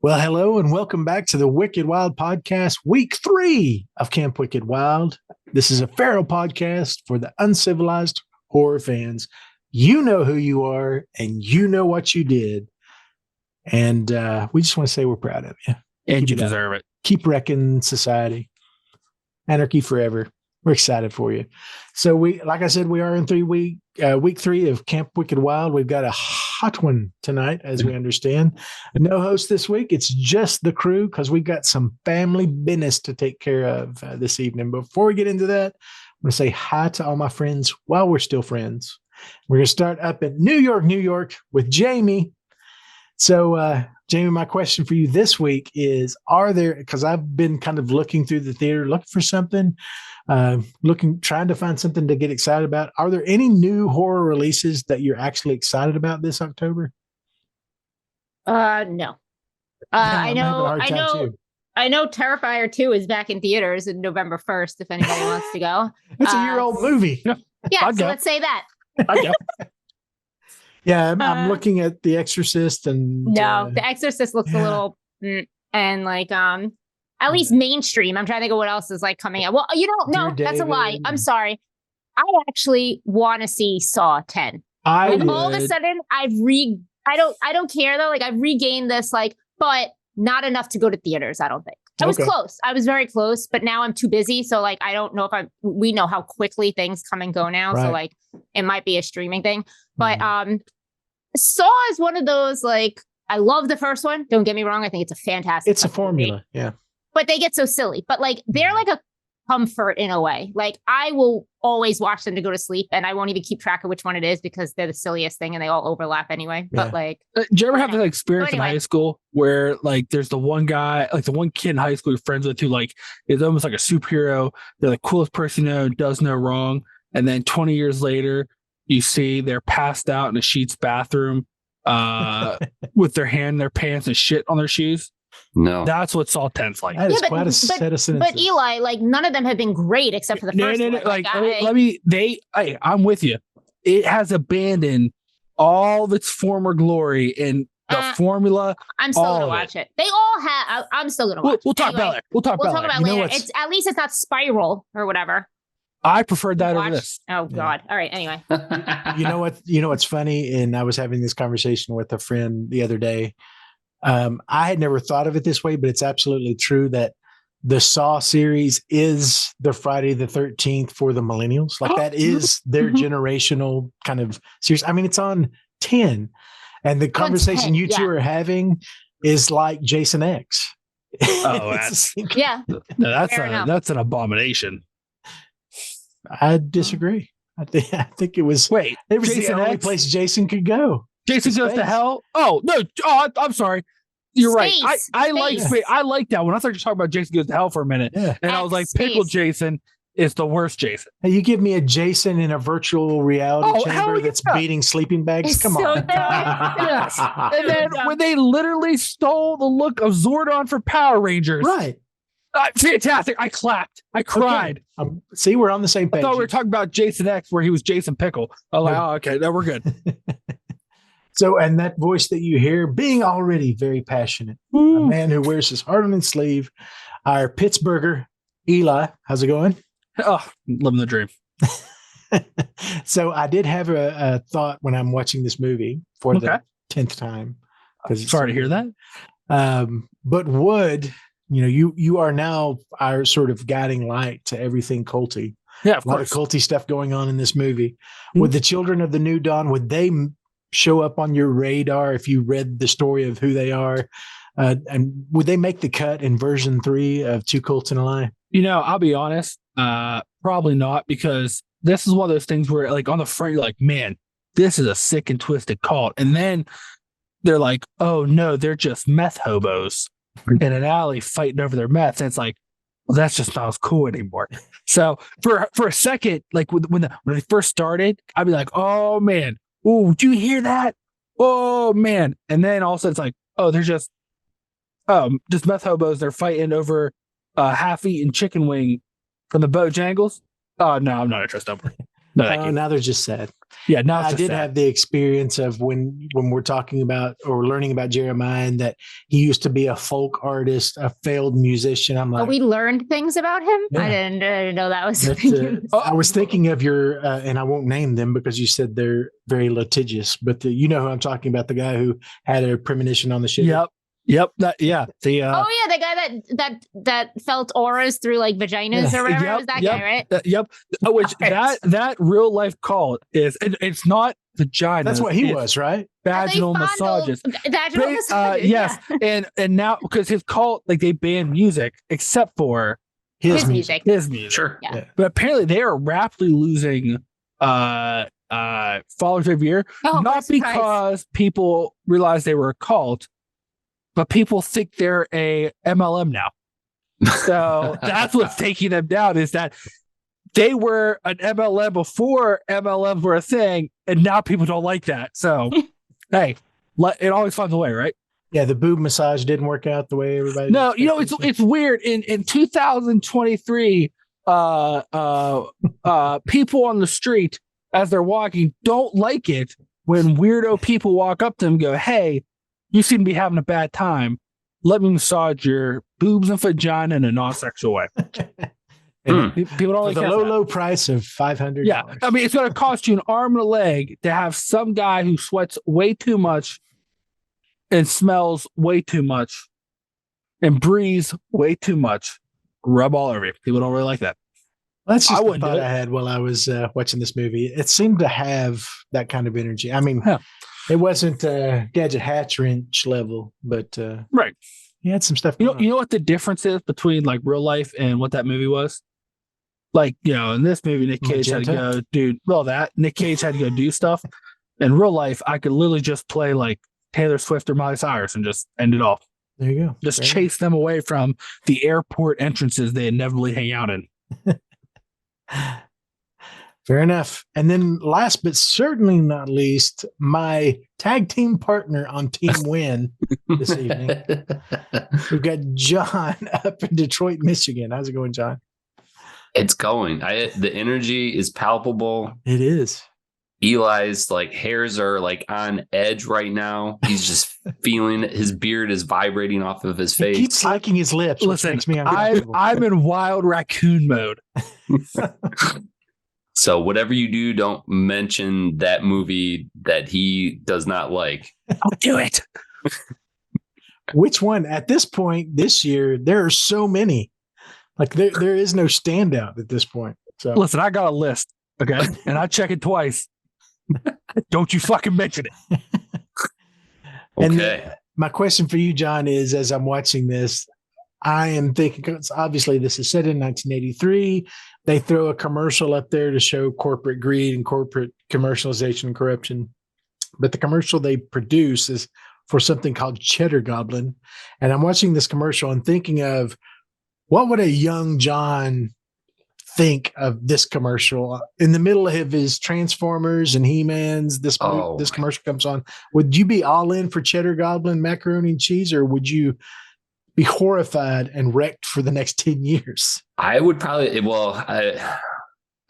Well, hello and welcome back to the Wicked Wild podcast, week 3 of Camp Wicked Wild. This is a feral podcast for the uncivilized horror fans. You know who you are and you know what you did. And we just want to say we're proud of you. And you deserve it. Keep wrecking society. Anarchy forever. We're excited for you. So like I said, we are in week 3 of Camp Wicked Wild. We've got a hot one tonight, as we understand. No host this week. It's just the crew because we've got some family business to take care of this evening. Before we get into that, I'm going to say hi to all my friends while we're still friends. We're going to start up in New York with Jaime. So, Jaime, my question for you this week is, because I've been kind of looking through the theater, looking for something, trying to find something to get excited about. Are there any new horror releases that you're actually excited about this October? No. I know Terrifier 2 is back in theaters in November 1st, if anybody wants to go. It's a year-old movie. Yeah, so let's say that. Yeah, I'm looking at The Exorcist and The Exorcist looks a little and like at least mainstream. I'm trying to think of what else is like coming out. Well, no, that's a lie. I'm sorry. I actually want to see Saw 10. All of a sudden I don't care though. Like I've regained this, but not enough to go to theaters, I don't think. I was close. I was very close, but now I'm too busy. So I don't know if we know how quickly things come and go now. Right. So it might be a streaming thing, but Saw is one of those, I love the first one. Don't get me wrong. I think it's a fantastic. It's a formula. Movie. Yeah. But they get so silly, but they're like a comfort in a way. I will always watch them to go to sleep and I won't even keep track of which one it is because they're the silliest thing and they all overlap anyway. Yeah. But do you ever have that experience in high school where there's the one guy, the one kid in high school you're friends with who is almost like a superhero. They're the coolest person you know, does no wrong. And then 20 years later, you see they're passed out in a Sheetz bathroom with their hand in their pants and shit on their shoes. No, that's what Saw 10's like. That is quite a set of sentences. But Eli, none of them have been great except for the first one. I'm with you. It has abandoned all of its former glory and the formula. I'm still gonna watch it. They all have. I'm still gonna watch. We'll talk about it. We'll talk about it later. It's at least it's not Spiral or whatever. I preferred that over this. Oh God! All right. Anyway, you know what? You know what's funny? And I was having this conversation with a friend the other day. I had never thought of it this way, but it's absolutely true that the Saw series is the Friday the 13th for the millennials. That is their generational kind of series. I mean, it's on 10, and the conversation you two are having is like Jason X. Oh, No, that's an abomination. I disagree. I think it was. Wait, it was Jason the only place Jason could go. Jason goes to hell. Oh no! Oh, I'm sorry. You're right. I like that one. I thought you were talking about Jason goes to hell for a minute, and I was like, Pickle Jason is the worst Jason. Hey, you give me a Jason in a virtual reality chamber that's beating sleeping bags. Come on. Yes. And then when they literally stole the look of Zordon for Power Rangers, right? Fantastic! I clapped. I cried. Okay. See, we're on the same page. I thought we were talking about Jason X, where he was Jason Pickle. I was like, oh, okay, no, we're good. So, and that voice that you hear, being already very passionate, a man who wears his heart on his sleeve, our Pittsburgher, Eli. How's it going? Oh, living the dream. So I did have a thought when I'm watching this movie for the 10th time. Sorry to hear that. But would... you are now our sort of guiding light to everything culty. Yeah, of course. A lot of culty stuff going on in this movie. Would the Children of the New Dawn, would they show up on your radar if you read the story of who they are? And would they make the cut in version 3 of Two Cults and a Lie? I'll be honest, probably not, because this is one of those things where on the front, you're like, man, this is a sick and twisted cult. And then they're like, oh no, they're just meth hobos in an alley fighting over their meth. And it's like, well, that's just not as cool anymore. So for a second, when they first started, I'd be like, oh man, oh, do you hear that? Oh man. And then also it's like, oh, they're just meth hobos. They're fighting over a half-eaten chicken wing from the Bojangles. Oh no, I'm not interested. No, thank you. Now they're just sad. Yeah, now I did have the experience of when we're talking about or learning about Jeremiah and that he used to be a folk artist, a failed musician. I'm like, we learned things about him. Yeah. I didn't know that was. I was thinking of your, and I won't name them because you said they're very litigious, but you know who I'm talking about, the guy who had a premonition on the ship. Yep. The the guy that felt auras through like vaginas or whatever. It was that guy, right? Which that real life cult is. It's not vagina. That's what he was, right? Vaginal massages. Vaginal massages. Yes, yeah. and now because his cult, like they banned music except for his music. His music. Sure. Yeah. But apparently they are rapidly losing followers every year. Not because people realized they were a cult, but people think they're a MLM now. So that's what's taking them down, is that they were an MLM before MLMs were a thing, and now people don't like that. So, hey, it always finds a way, right? Yeah, the boob massage didn't work out the way everybody. No, it's weird. In 2023, people on the street as they're walking don't like it when weirdo people walk up to them and go, "Hey, you seem to be having a bad time. Let me massage your boobs and vagina in a non-sexual way." People don't like the low price of $500. Yeah, I mean, it's going to cost you an arm and a leg to have some guy who sweats way too much and smells way too much and breathes way too much rub all over you. People don't really like that. That's just the thought I had while I was watching this movie. It seemed to have that kind of energy. I mean, it wasn't Gadget Hatch Wrench level, but right. He had some stuff. You know what the difference is between like real life and what that movie was? Like, in this movie, Nick Cage had to go Nick Cage had to go do stuff. In real life, I could literally just play like Taylor Swift or Miley Cyrus and just end it off. There you go. Just chase them away from the airport entrances they inevitably hang out in. Fair enough. And then last but certainly not least, my tag team partner on Team Win this evening. We've got John up in Detroit, Michigan. How's it going, John? It's going. The energy is palpable. It is. Eli's like hairs are like on edge right now. He's just feeling it. His beard is vibrating off of his face. He keeps licking his lips. Listen, I'm in wild raccoon mode. So whatever you do, don't mention that movie that he does not like. Don't do it. Which one? At this point this year, there are so many. Like there is no standout at this point. So listen, I got a list, okay, and I check it twice. Don't you fucking mention it. Okay. My question for you, John, is as I'm watching this, I am thinking, because obviously this is set in 1983. They throw a commercial up there to show corporate greed and corporate commercialization and corruption. But the commercial they produce is for something called Cheddar Goblin. And I'm watching this commercial and thinking of, what would a young John think of this commercial in the middle of his Transformers and He-Mans? This commercial comes on. Would you be all in for Cheddar Goblin macaroni and cheese, or would you be horrified and wrecked for the next 10 years? I would probably. Well,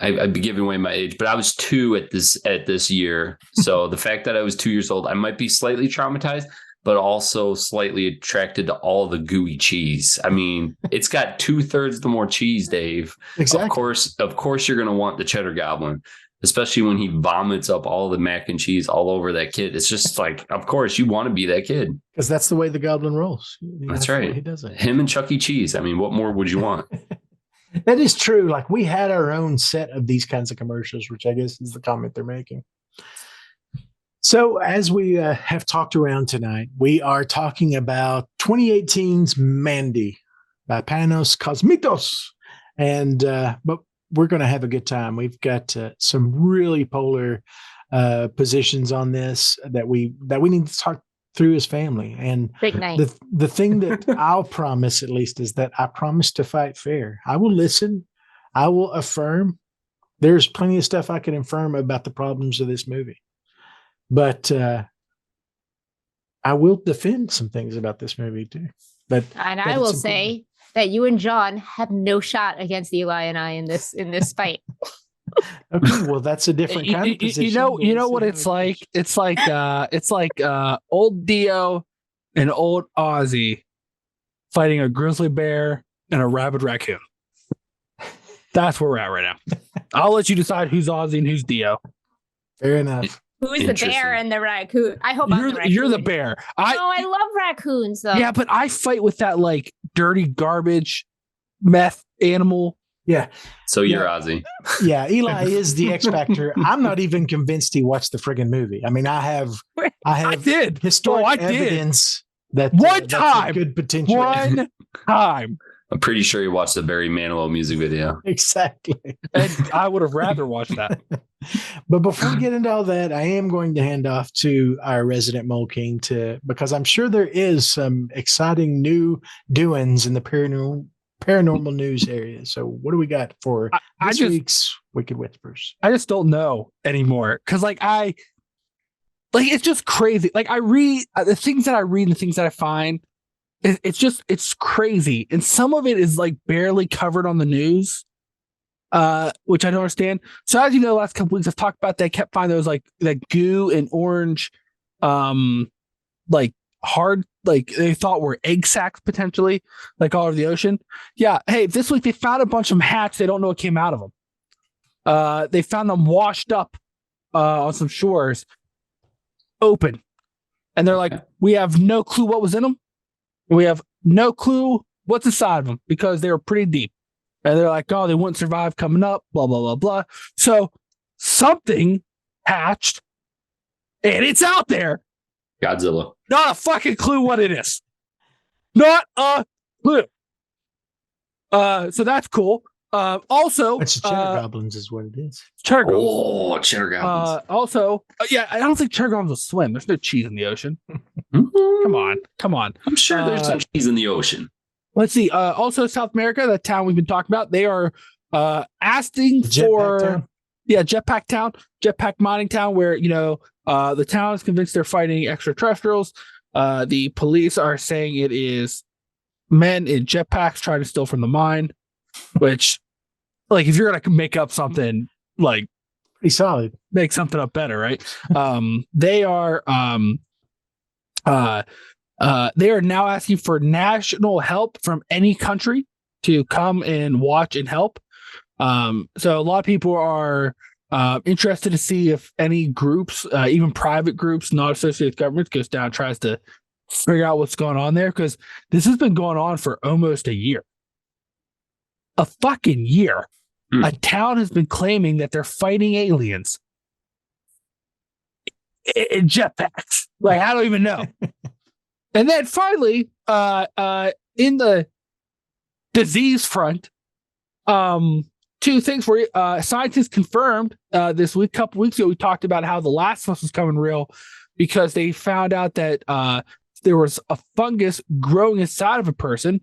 I'd be giving away my age, but I was 2 at this year. So the fact that I was 2 years old, I might be slightly traumatized, but also slightly attracted to all the gooey cheese. I mean, it's got 2/3 the more cheese, Dave. Exactly. Of course, you're going to want the Cheddar Goblin, especially when he vomits up all the mac and cheese all over that kid. It's just like, of course, you want to be that kid. Because that's the way the Goblin rolls. That's right. He does it. Him and Chuck E. Cheese. I mean, what more would you want? That is true. Like, we had our own set of these kinds of commercials, which I guess is the comment they're making. So as we have talked around tonight, we are talking about 2018's Mandy by Panos Cosmatos. And but we're going to have a good time. We've got some really polar positions on this that we need to talk through as family. And big night. The thing that I'll promise, at least, is that I promise to fight fair. I will listen. I will affirm. There's plenty of stuff I can affirm about the problems of this movie. But I will defend some things about this movie too. But I will say that you and John have no shot against Eli and I in this fight. Okay, well, that's a different kind of position. You know what it's like? It's like old Dio and old Ozzy fighting a grizzly bear and a rabid raccoon. That's where we're at right now. I'll let you decide who's Ozzy and who's Dio. Fair enough. Who's the bear and the raccoon? I hope I'm the raccoon. You're the bear. I love raccoons though. Yeah, but I fight with that like dirty garbage meth animal. Yeah. So you're Ozzy. Yeah, Eli is the X Factor. I'm not even convinced he watched the friggin' movie. I mean, I did historic evidence that one time good potential. One time. I'm pretty sure you watched the Barry Manilow music video. Exactly. And I would have rather watched that. But before we get into all that, I am going to hand off to our resident Mole King because I'm sure there is some exciting new doings in the paranormal news area. So what do we got for this week's Wicked Whispers? I just don't know anymore. Cause it's just crazy. Like I read the things that I read and the things that I find. It's crazy. And some of it is like barely covered on the news, which I don't understand. So as you know, the last couple weeks I've talked about, they kept finding those like goo and orange, like hard, like they thought were egg sacs potentially, like all over the ocean. Yeah. Hey, this week they found a bunch of them hatched. They don't know what came out of them. They found them washed up on some shores, open. And they're like, we have no clue what was in them. We have no clue what's inside of them because they were pretty deep. And they're like, oh, they wouldn't survive coming up, blah, blah, blah, blah. So something hatched and it's out there. Godzilla. Not a fucking clue what it is. Not a clue. So that's cool. Also, it's cheddar goblins is what it is. Cheddar goblins. Oh, cheddar goblins. Also, I don't think cheddar goblins will swim. There's no cheese in the ocean. Come on. I'm sure there's some cheese in the ocean. Let's see. Also, South America, the town we've been talking about, they are asking for jetpack town, jetpack mining town, where the town is convinced they're fighting extraterrestrials. The police are saying it is men in jetpacks trying to steal from the mine. Which, like, if you're gonna make up something, like, pretty solid, make something up better, right? They are now asking for national help from any country to come and watch and help. So a lot of people are interested to see if any groups, even private groups not associated with governments, goes down and tries to figure out what's going on there, because this has been going on for almost a year. A fucking year. A town has been claiming that they're fighting aliens in jetpacks. Like, I don't even know. And then finally, in the disease front, two things for you. Scientists confirmed this week, a couple weeks ago, we talked about how the Last of Us was coming real because they found out that there was a fungus growing inside of a person.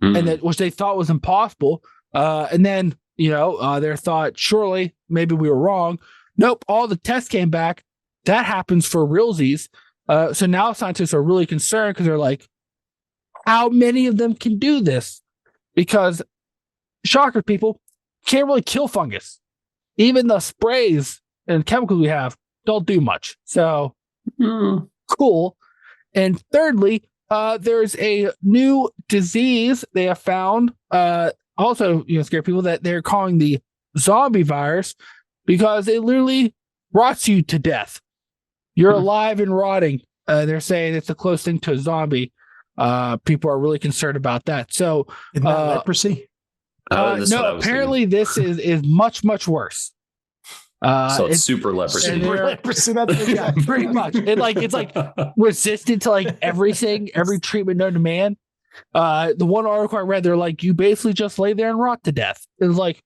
And that which they thought was impossible. And then, their thought, surely maybe we were wrong. Nope. All the tests came back. That happens for realsies. So now scientists are really concerned because they're like, how many of them can do this? Because, shocker, people, can't really kill fungus. Even the sprays and chemicals we have don't do much. So, cool. And thirdly, there's a new disease they have found. Also, scare people, that they're calling the zombie virus because it literally rots you to death. You're alive and rotting. They're saying it's the close thing to a zombie. People are really concerned about that. So, isn't that leprosy? No, apparently this is much, much worse. So it's super leprosy. Yeah, pretty much. It's like resistant to like everything, every treatment known to man. The one article I read, they're like, you basically just lay there and rot to death. It was like,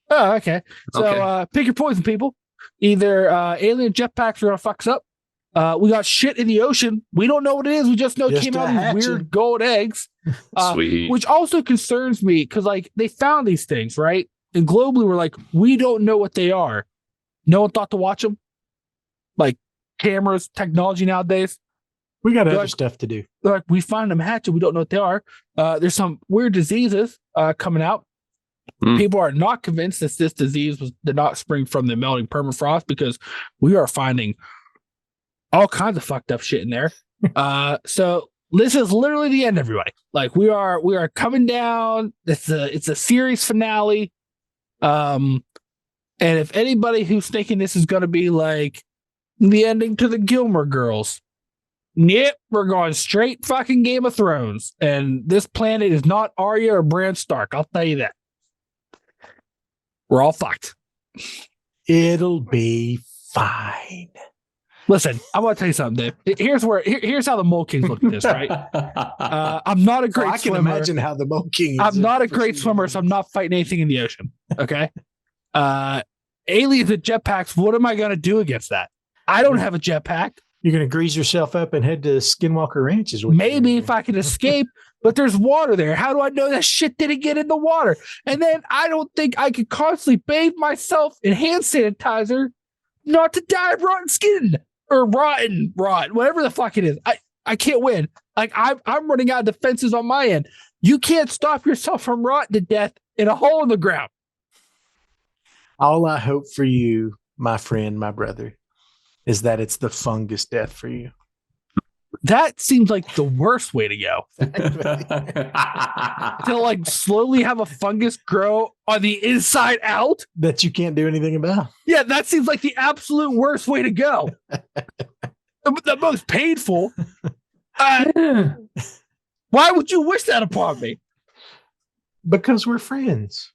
oh, okay. So pick your poison, people. Either alien jetpacks are gonna fuck us up. We got shit in the ocean. We don't know what it is. We just know it came out of weird gold eggs. Sweet. Which also concerns me because like they found these things, right? And globally, we're like, we don't know what they are. No one thought to watch them. Like cameras, technology nowadays. We got other stuff to do. Like we find them hatched, we don't know what they are. There's some weird diseases coming out. People are not convinced that this disease did not spring from the melting permafrost, because we are finding all kinds of fucked up shit in there. So this is literally the end, everybody. Like we are coming down. It's a series finale. And if anybody who's thinking this is going to be like the ending to the Gilmore Girls, yep, we're going straight fucking Game of Thrones. And this planet is not Arya or Bran Stark. I'll tell you that. We're all fucked. It'll be fine. Listen, I want to tell you something, Dave. Here's how the Mole Kings look at this, right? I'm not a great swimmer. I can imagine how the Mole King is. I'm not a great swimmer, so I'm not fighting anything in the ocean. Okay. Aliens and jetpacks. What am I going to do against that? I don't have a jetpack. You're going to grease yourself up and head to Skinwalker Ranch. Maybe if I can escape, but there's water there. How do I know that shit didn't get in the water? And then I don't think I could constantly bathe myself in hand sanitizer not to die of rotten skin or rotten, whatever the fuck it is. I can't win. Like I'm running out of defenses on my end. You can't stop yourself from rotting to death in a hole in the ground. All I hope for you, my friend, my brother, is that it's the fungus death for you. That seems like the worst way to go. To like slowly have a fungus grow on the inside out that you can't do anything about. Yeah, that seems like the absolute worst way to go. The most painful. Why would you wish that upon me? Because we're friends.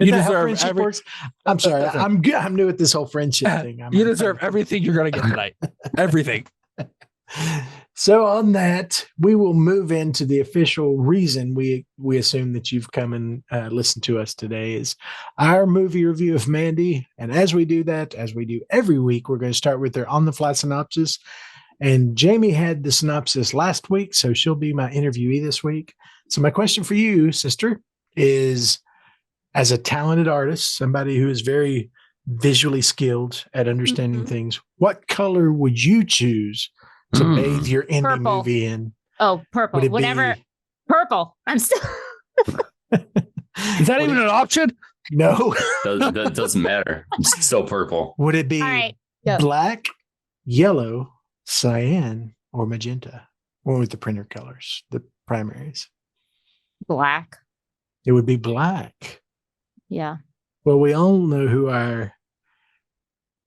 You deserve I'm sorry. I'm good. I'm new at this whole friendship thing. You deserve everything you're going to get tonight. Everything. So on that, we will move into the official reason we assume that you've come and listened to us today is our movie review of Mandy. And as we do that, as we do every week, we're going to start with their on the fly synopsis. And Jaime had the synopsis last week, so she'll be my interviewee this week. So my question for you, sister, is, as a talented artist, somebody who is very visually skilled at understanding things, what color would you choose to bathe your indie movie in? Oh, purple. Whatever. Purple. I'm still. Is that even an option? No. That doesn't matter. It's still purple. Would it be black, yellow, cyan, or magenta? What were the printer colors, the primaries? Black. It would be black. Yeah. Well, we all know who our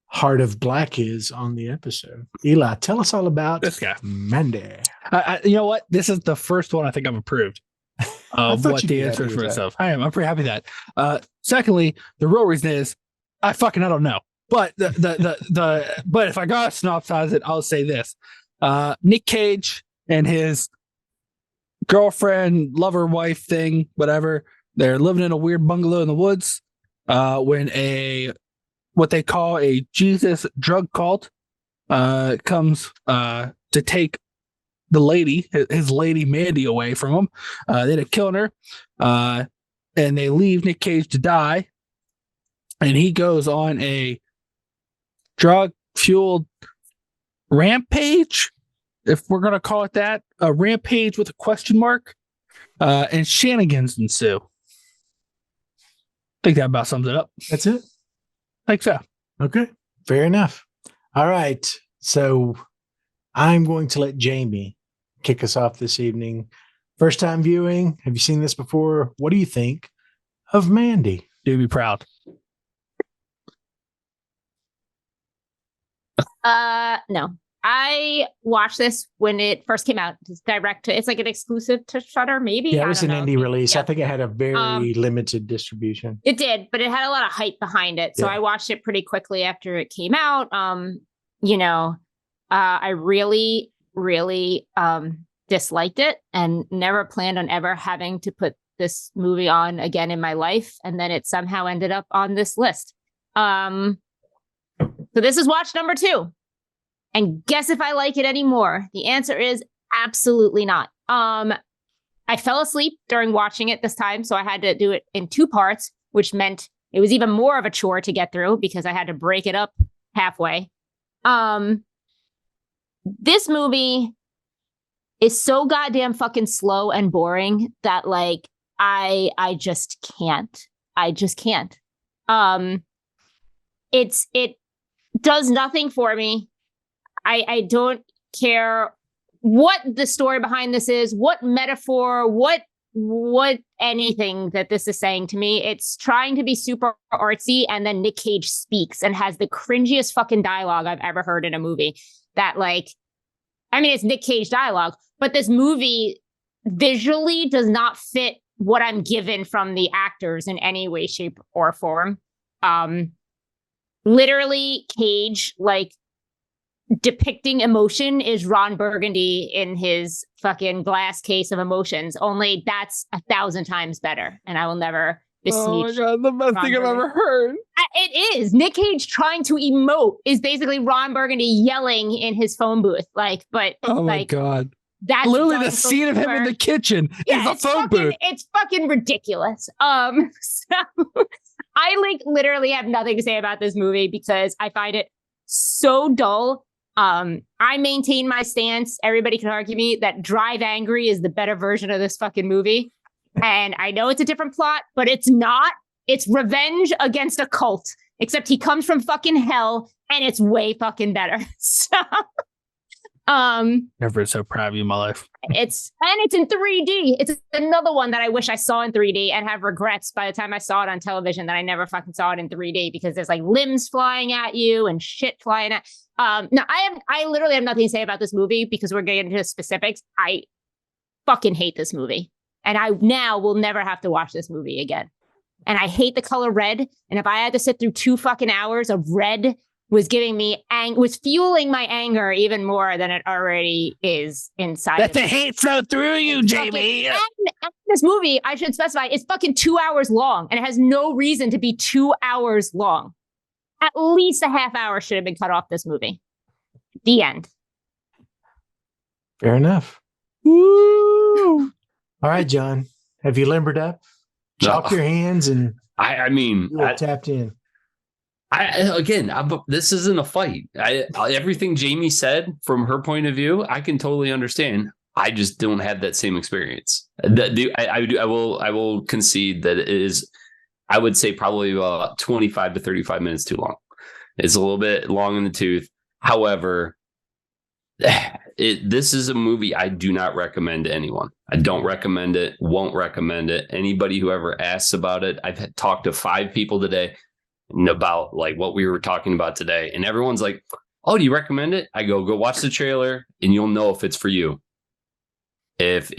Heart of Black is on the episode. Eli, tell us all about this guy, Mandy. You know what? This is the first one I think I've approved of what the answer is for itself. I'm pretty happy with that. Secondly, the real reason is I don't know. But but if I gotta synopsize it, I'll say this: Nick Cage and his girlfriend, lover, wife thing, whatever. They're living in a weird bungalow in the woods when what they call a Jesus drug cult comes to take the lady, his lady Mandy, away from him. They end up killing her, and they leave Nick Cage to die. And he goes on a drug-fueled rampage, if we're going to call it that, a rampage with a question mark, and shenanigans ensue. I think that about sums it up. That's it? I think so. Okay, fair enough. All right, so I'm going to let Jaime kick us off this evening. First time viewing, have you seen this before? What do you think of Mandy? Do be proud. No. I watched this when it first came out. It's it's like an exclusive to Shudder, maybe. Yeah, it was an indie release. Yeah. I think it had a very limited distribution. It did, but it had a lot of hype behind it. So I watched it pretty quickly after it came out. I really, really disliked it and never planned on ever having to put this movie on again in my life. And then it somehow ended up on this list. So this is watch number 2. And guess if I like it anymore? The answer is absolutely not. I fell asleep during watching it this time, so I had to do it in 2 parts, which meant it was even more of a chore to get through because I had to break it up halfway. This movie is so goddamn fucking slow and boring that, like, I just can't. I just can't. It does nothing for me. I don't care what the story behind this is, what metaphor, what anything that this is saying to me. It's trying to be super artsy, and then Nick Cage speaks and has the cringiest fucking dialogue I've ever heard in a movie. That, like, I mean, it's Nick Cage dialogue, but this movie visually does not fit what I'm given from the actors in any way, shape, or form. Literally, Cage, like, depicting emotion is Ron Burgundy in his fucking glass case of emotions. Only that's 1,000 times better, and I will never besmirch. Oh my god, the best thing I've ever heard. It is. Nick Cage trying to emote is basically Ron Burgundy yelling in his phone booth. Like, but oh my like, god, that's literally the scene of him in the kitchen is a phone booth. It's fucking ridiculous. So I like literally have nothing to say about this movie because I find it so dull. I maintain my stance. Everybody can argue me that Drive Angry is the better version of this fucking movie. And I know it's a different plot, but it's not. It's revenge against a cult, except he comes from fucking hell and it's way fucking better. So, never been so proud of you in my life. It's in 3D. It's another one that I wish I saw in 3D and have regrets by the time I saw it on television that I never fucking saw it in 3D because there's like limbs flying at you and shit flying at. No, I literally have nothing to say about this movie because we're getting into specifics. I fucking hate this movie. And I now will never have to watch this movie again. And I hate the color red. And if I had to sit through 2 fucking hours of red was giving me was fueling my anger even more than it already is inside. Let the hate flow through you, Jamie. And this movie, I should specify, is fucking 2 hours long, and it has no reason to be 2 hours long. At least a half hour should have been cut off this movie. The end. Fair enough. Woo! All right, John. Have you limbered up? Chalk your hands and I mean, you tapped in. This isn't a fight. Everything Jamie said from her point of view, I can totally understand. I just don't have that same experience. I will concede that it is, I would say, probably about 25 to 35 minutes too long. It's a little bit long in the tooth. However, this is a movie I do not recommend to anyone. I don't recommend it, won't recommend it. Anybody who ever asks about it, I've talked to 5 people today about like what we were talking about today. And everyone's like, oh, do you recommend it? I go watch the trailer and you'll know if it's for you. If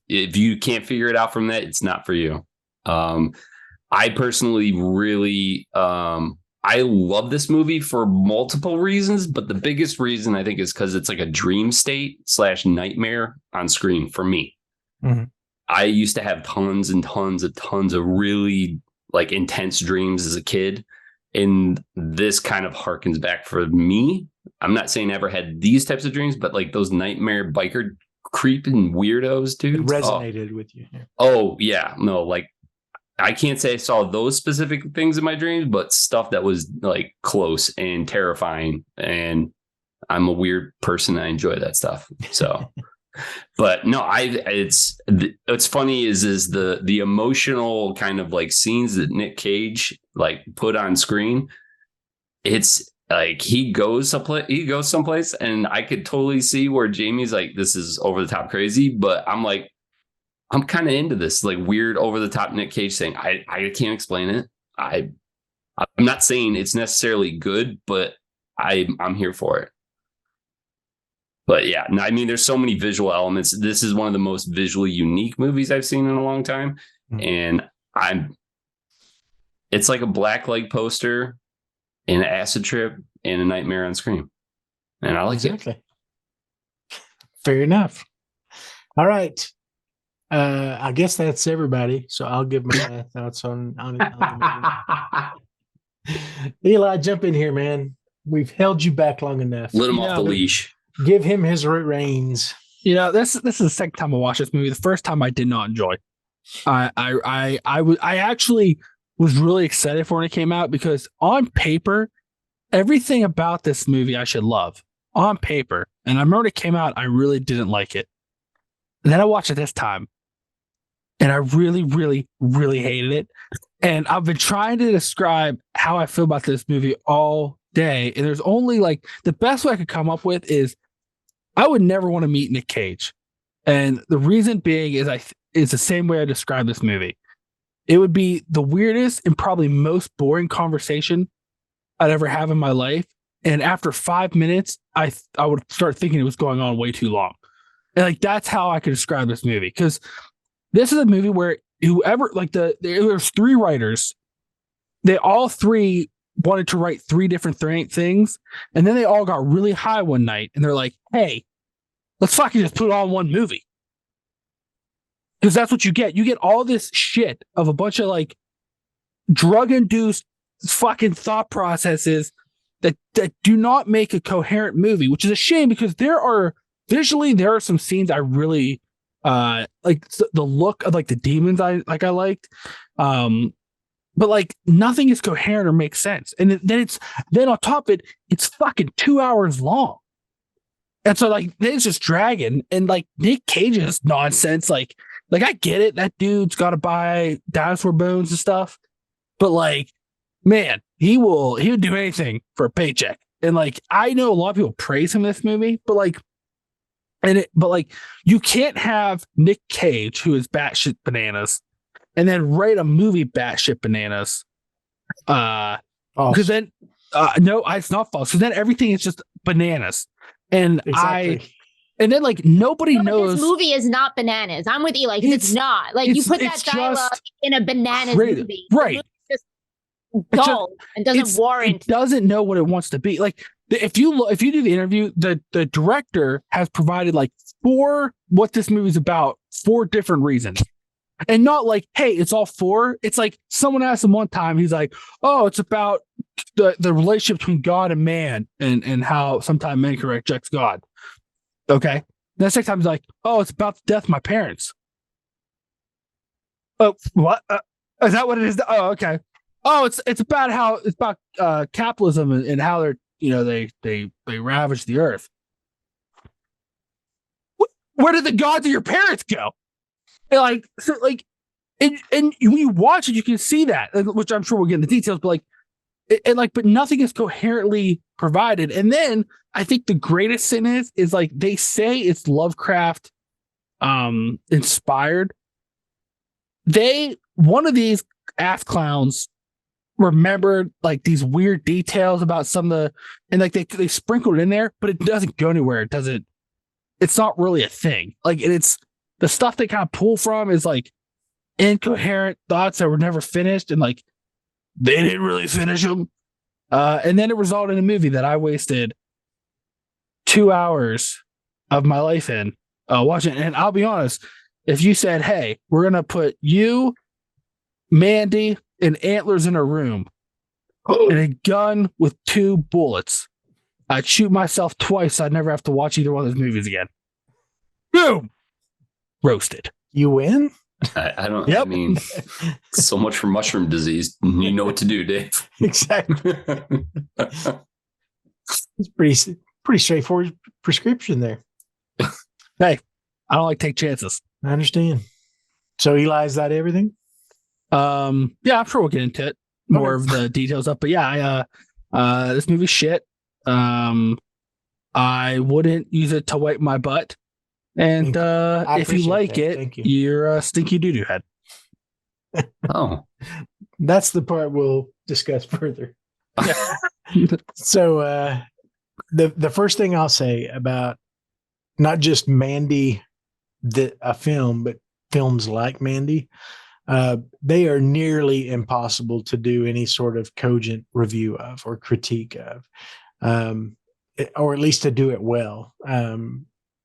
you can't figure it out from that, it's not for you. I personally really, I love this movie for multiple reasons, but the biggest reason I think is because it's like a dream state / nightmare on screen for me. Mm-hmm. I used to have tons and tons of really like intense dreams as a kid. And this kind of harkens back for me. I'm not saying I ever had these types of dreams, but like those nightmare biker creeping weirdos, dude. It resonated with you. Oh, yeah. No, like I can't say I saw those specific things in my dreams, but stuff that was like close and terrifying. And I'm a weird person. I enjoy that stuff. So, but no, it's funny is the emotional kind of like scenes that Nick Cage like put on screen. It's like he goes someplace and I could totally see where Jamie's like, this is over the top crazy, but I'm like, I'm kind of into this like weird over the top Nick Cage thing. I can't explain it. I'm not saying it's necessarily good, but I'm here for it. But yeah, I mean, there's so many visual elements. This is one of the most visually unique movies I've seen in a long time. And it's like a black leg poster and an acid trip and a nightmare on screen. And I like it. Fair enough. All right. I guess that's everybody. So I'll give my thoughts on it. Eli, jump in here, man. We've held you back long enough. Let him off the leash. Give him his reins. You know, this is the second time I watched this movie. The first time I did not enjoy. I actually was really excited for when it came out because on paper, everything about this movie I should love on paper. And I remember when it came out, I really didn't like it. And then I watched it this time. and I really, really, really hated it. And I've been trying to describe how I feel about this movie all day, and there's only like the best way I could come up with is I would never want to meet Nick Cage, and the reason being is it's the same way I describe this movie. It would be the weirdest and probably most boring conversation I'd ever have in my life. And after 5 minutes, I would start thinking it was going on way too long. And like that's how I could describe this movie, because this is a movie where whoever there's 3 writers, they all 3 wanted to write 3 different things, and then they all got really high one night, and they're like, "Hey, let's fucking just put it all in one movie." Because that's what you get. You get all this shit of a bunch of like drug-induced fucking thought processes that do not make a coherent movie, which is a shame because there are some scenes I really like the look of like the demons I liked. But like nothing is coherent or makes sense. And then on top of it, it's fucking 2 hours long. And so like it's just dragging, and like Nick Cage's nonsense, like I get it, that dude's got to buy dinosaur bones and stuff, but like, man, he would do anything for a paycheck. And like, I know a lot of people praise him in this movie, but like, you can't have Nick Cage, who is batshit bananas, and then write a movie batshit bananas. Because then, no, it's not false. Because then everything is just bananas. And exactly. And then like nobody knows this movie is not bananas. I'm with you. Like it's not like you put that dialogue in a bananas movie, right? Just dull and doesn't warrant. It doesn't know what it wants to be. Like if you do the interview, the director has provided like 4 what this movie's about, 4 different reasons, and not like, hey, it's all 4. It's like someone asked him one time, he's like, oh, it's about the relationship between God and man, and how sometimes man can reject God. Okay. The next time he's like, oh, it's about the death of my parents. Oh, what? Is that what it is? Oh, okay. Oh, it's about capitalism and how they're, they ravage the earth. Where did the gods of your parents go? And like, so like, and when you watch it, you can see that, which I'm sure we'll get into details, but like, but nothing is coherently provided. And then I think the greatest sin is like they say it's Lovecraft inspired. One of these ass clowns remembered like these weird details about some of and like they sprinkled it in there, but it doesn't go anywhere. It's not really a thing. Like it's the stuff they kind of pull from is like incoherent thoughts that were never finished, and like they didn't really finish them. And then it resulted in a movie that I wasted 2 hours of my life in watching. And I'll be honest, if you said, hey, we're going to put you, Mandy, and Antlers in a room and a gun with 2 bullets, I'd shoot myself twice. I'd never have to watch either one of those movies again. Boom! Roasted. You win? I don't. Yep. I mean, so much for mushroom disease. You know what to do, Dave. Exactly. It's pretty straightforward prescription there. Hey, I don't like take chances. I understand. So Eli's that everything? Yeah, I'm sure we'll get into it more of the details up. But yeah, this movie's shit. I wouldn't use it to wipe my butt. And if you like it, you're a stinky doo-doo head. Oh, that's the part we'll discuss further. So the first thing I'll say about not just Mandy, a film, but films like Mandy, they are nearly impossible to do any sort of cogent review of or critique of, or at least to do it well.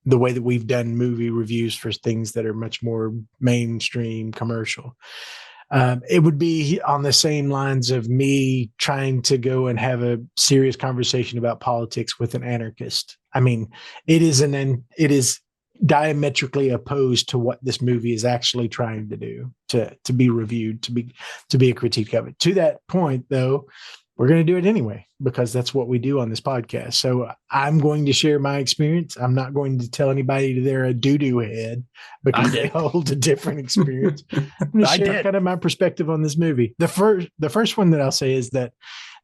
The way that we've done movie reviews for things that are much more mainstream commercial. It would be on the same lines of me trying to go and have a serious conversation about politics with an anarchist. I mean, it is diametrically opposed to what this movie is actually trying to do, to be reviewed, to be a critique of it. To that point, though, we're going to do it anyway, because that's what we do on this podcast. So I'm going to share my experience. I'm not going to tell anybody they're a doo-doo head because they hold a different experience. I'm going to share kind of my perspective on this movie. The first one that I'll say is that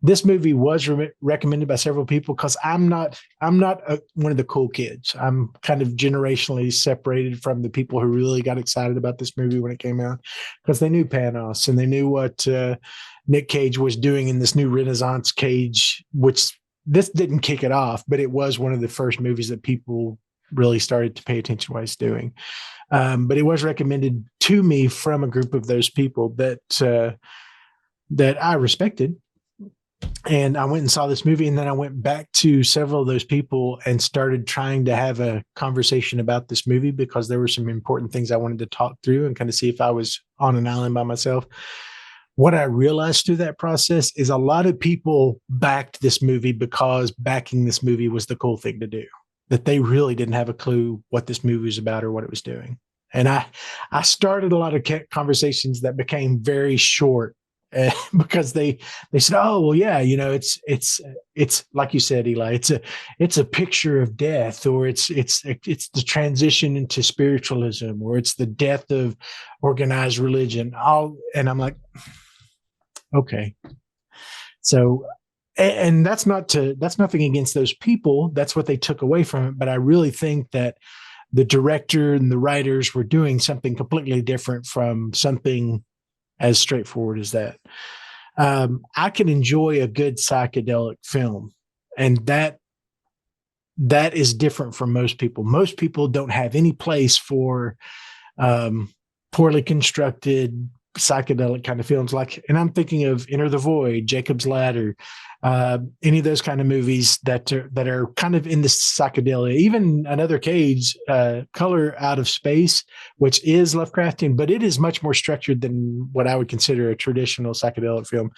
this movie was recommended by several people because I'm not one of the cool kids. I'm kind of generationally separated from the people who really got excited about this movie when it came out, because they knew Panos and they knew what Nick Cage was doing in this new Renaissance Cage, which this didn't kick it off, but it was one of the first movies that people really started to pay attention to what he's doing. But it was recommended to me from a group of those people that I respected. And I went and saw this movie, and then I went back to several of those people and started trying to have a conversation about this movie, because there were some important things I wanted to talk through and kind of see if I was on an island by myself. What I realized through that process is a lot of people backed this movie because backing this movie was the cool thing to do, that they really didn't have a clue what this movie was about or what it was doing. And I started a lot of conversations that became very short because they said, oh, well, yeah, it's like you said, Eli, it's a picture of death, or it's the transition into spiritualism, or it's the death of organized religion. And I'm like, okay. So, and that's nothing against those people. That's what they took away from it. But I really think that the director and the writers were doing something completely different from something as straightforward as that. I can enjoy a good psychedelic film, and that is different from most people. Most people don't have any place for poorly constructed psychedelic kind of films, and I'm thinking of Enter the Void, Jacob's Ladder, any of those kind of movies that are kind of in the psychedelia. Even Another Cage, Color Out of Space, which is Lovecraftian, but it is much more structured than what I would consider a traditional psychedelic film.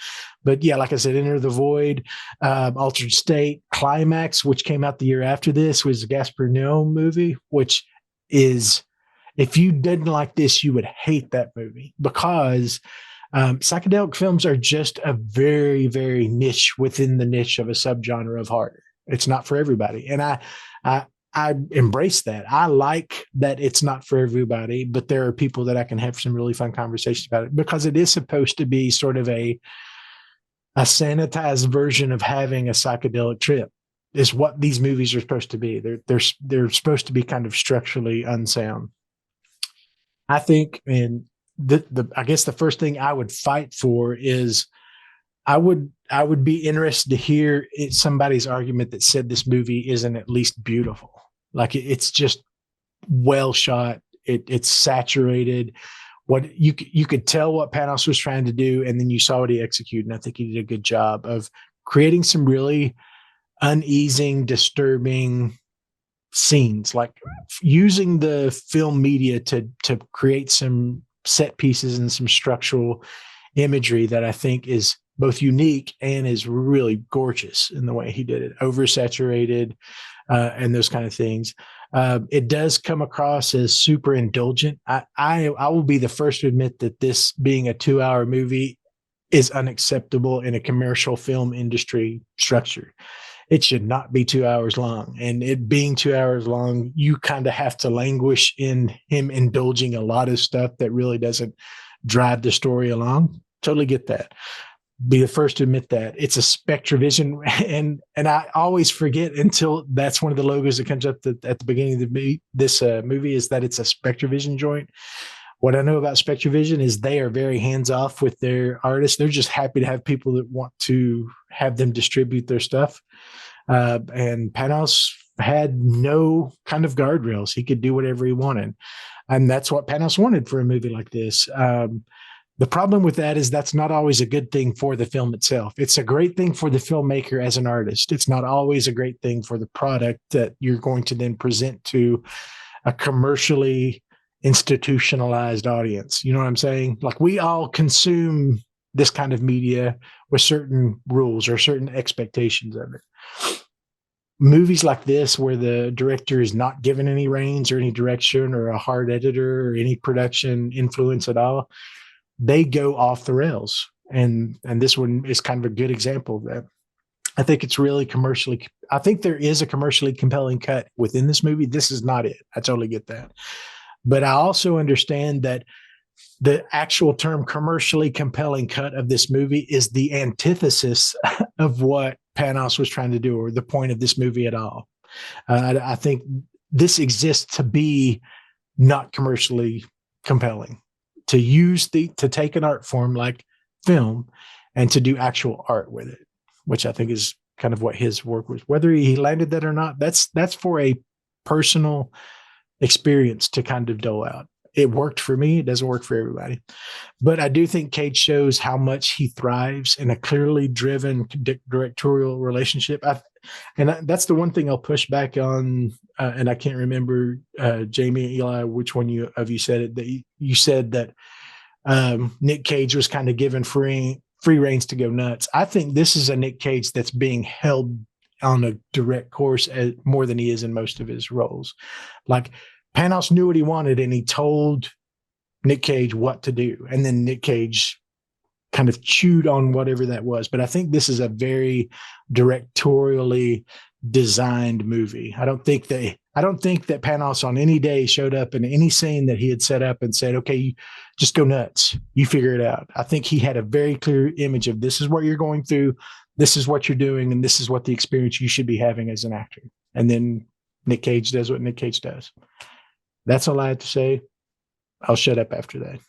But yeah, like I said, Enter the Void, Altered State, Climax, which came out the year after this, was a Casper movie, which is, if you didn't like this, you would hate that movie, because psychedelic films are just a very, very niche within the niche of a subgenre of horror. It's not for everybody. And I embrace that. I like that it's not for everybody, but there are people that I can have some really fun conversations about it, because it is supposed to be sort of a sanitized version of having a psychedelic trip, is what these movies are supposed to be. They're supposed to be kind of structurally unsound. I think, and I guess the first thing I would fight for is I would be interested to hear somebody's argument that said this movie isn't at least beautiful. Like, it's just well shot. It's saturated. What you could tell what Panos was trying to do, and then you saw what he executed. And I think he did a good job of creating some really uneasing, disturbing scenes, like using the film media to create some set pieces and some structural imagery that I think is both unique and is really gorgeous in the way he did it, oversaturated, and those kind of things. It does come across as super indulgent. I will be the first to admit that this being a 2-hour movie is unacceptable in a commercial film industry structure. It should not be 2 hours long. And it being 2 hours long, you kind of have to languish in him indulging a lot of stuff that really doesn't drive the story along. Totally get that. Be the first to admit that. It's a Spectravision. And I always forget until that's one of the logos that comes up at the beginning of this movie, is that it's a Spectravision joint. What I know about Spectravision is they are very hands-off with their artists. They're just happy to have people that want to have them distribute their stuff. And Panos had no kind of guardrails. He could do whatever he wanted. And that's what Panos wanted for a movie like this. The problem with that is that's not always a good thing for the film itself. It's a great thing for the filmmaker as an artist. It's not always a great thing for the product that you're going to then present to a commercially institutionalized audience. You know what I'm saying? Like, we all consume this kind of media with certain rules or certain expectations of it. Movies like this, where the director is not given any reins or any direction or a hard editor or any production influence at all, they go off the rails. And this one is kind of a good example of that. I think it's really I think there is a commercially compelling cut within this movie. This is not it. I totally get that. But I also understand that the actual term commercially compelling cut of this movie is the antithesis of what Panos was trying to do, or the point of this movie at all. I think this exists to be not commercially compelling, to take an art form like film and to do actual art with it, which I think is kind of what his work was. Whether he landed that or not, that's for a personal experience to kind of dole out. It worked for me. It doesn't work for everybody. But I do think Cage shows how much he thrives in a clearly driven directorial relationship. That's the one thing I'll push back on. And I can't remember, Jaime and Eli, which one of you said it, that you said that Nick Cage was kind of given free reins to go nuts. I think this is a Nick Cage that's being held on a direct course more than he is in most of his roles. Like, Panos knew what he wanted, and he told Nick Cage what to do. And then Nick Cage kind of chewed on whatever that was. But I think this is a very directorially designed movie. I don't think that Panos on any day showed up in any scene that he had set up and said, okay, you just go nuts. You figure it out. I think he had a very clear image of, this is what you're going through, this is what you're doing, and this is what the experience you should be having as an actor. And then Nick Cage does what Nick Cage does. That's all I have to say. I'll shut up after that.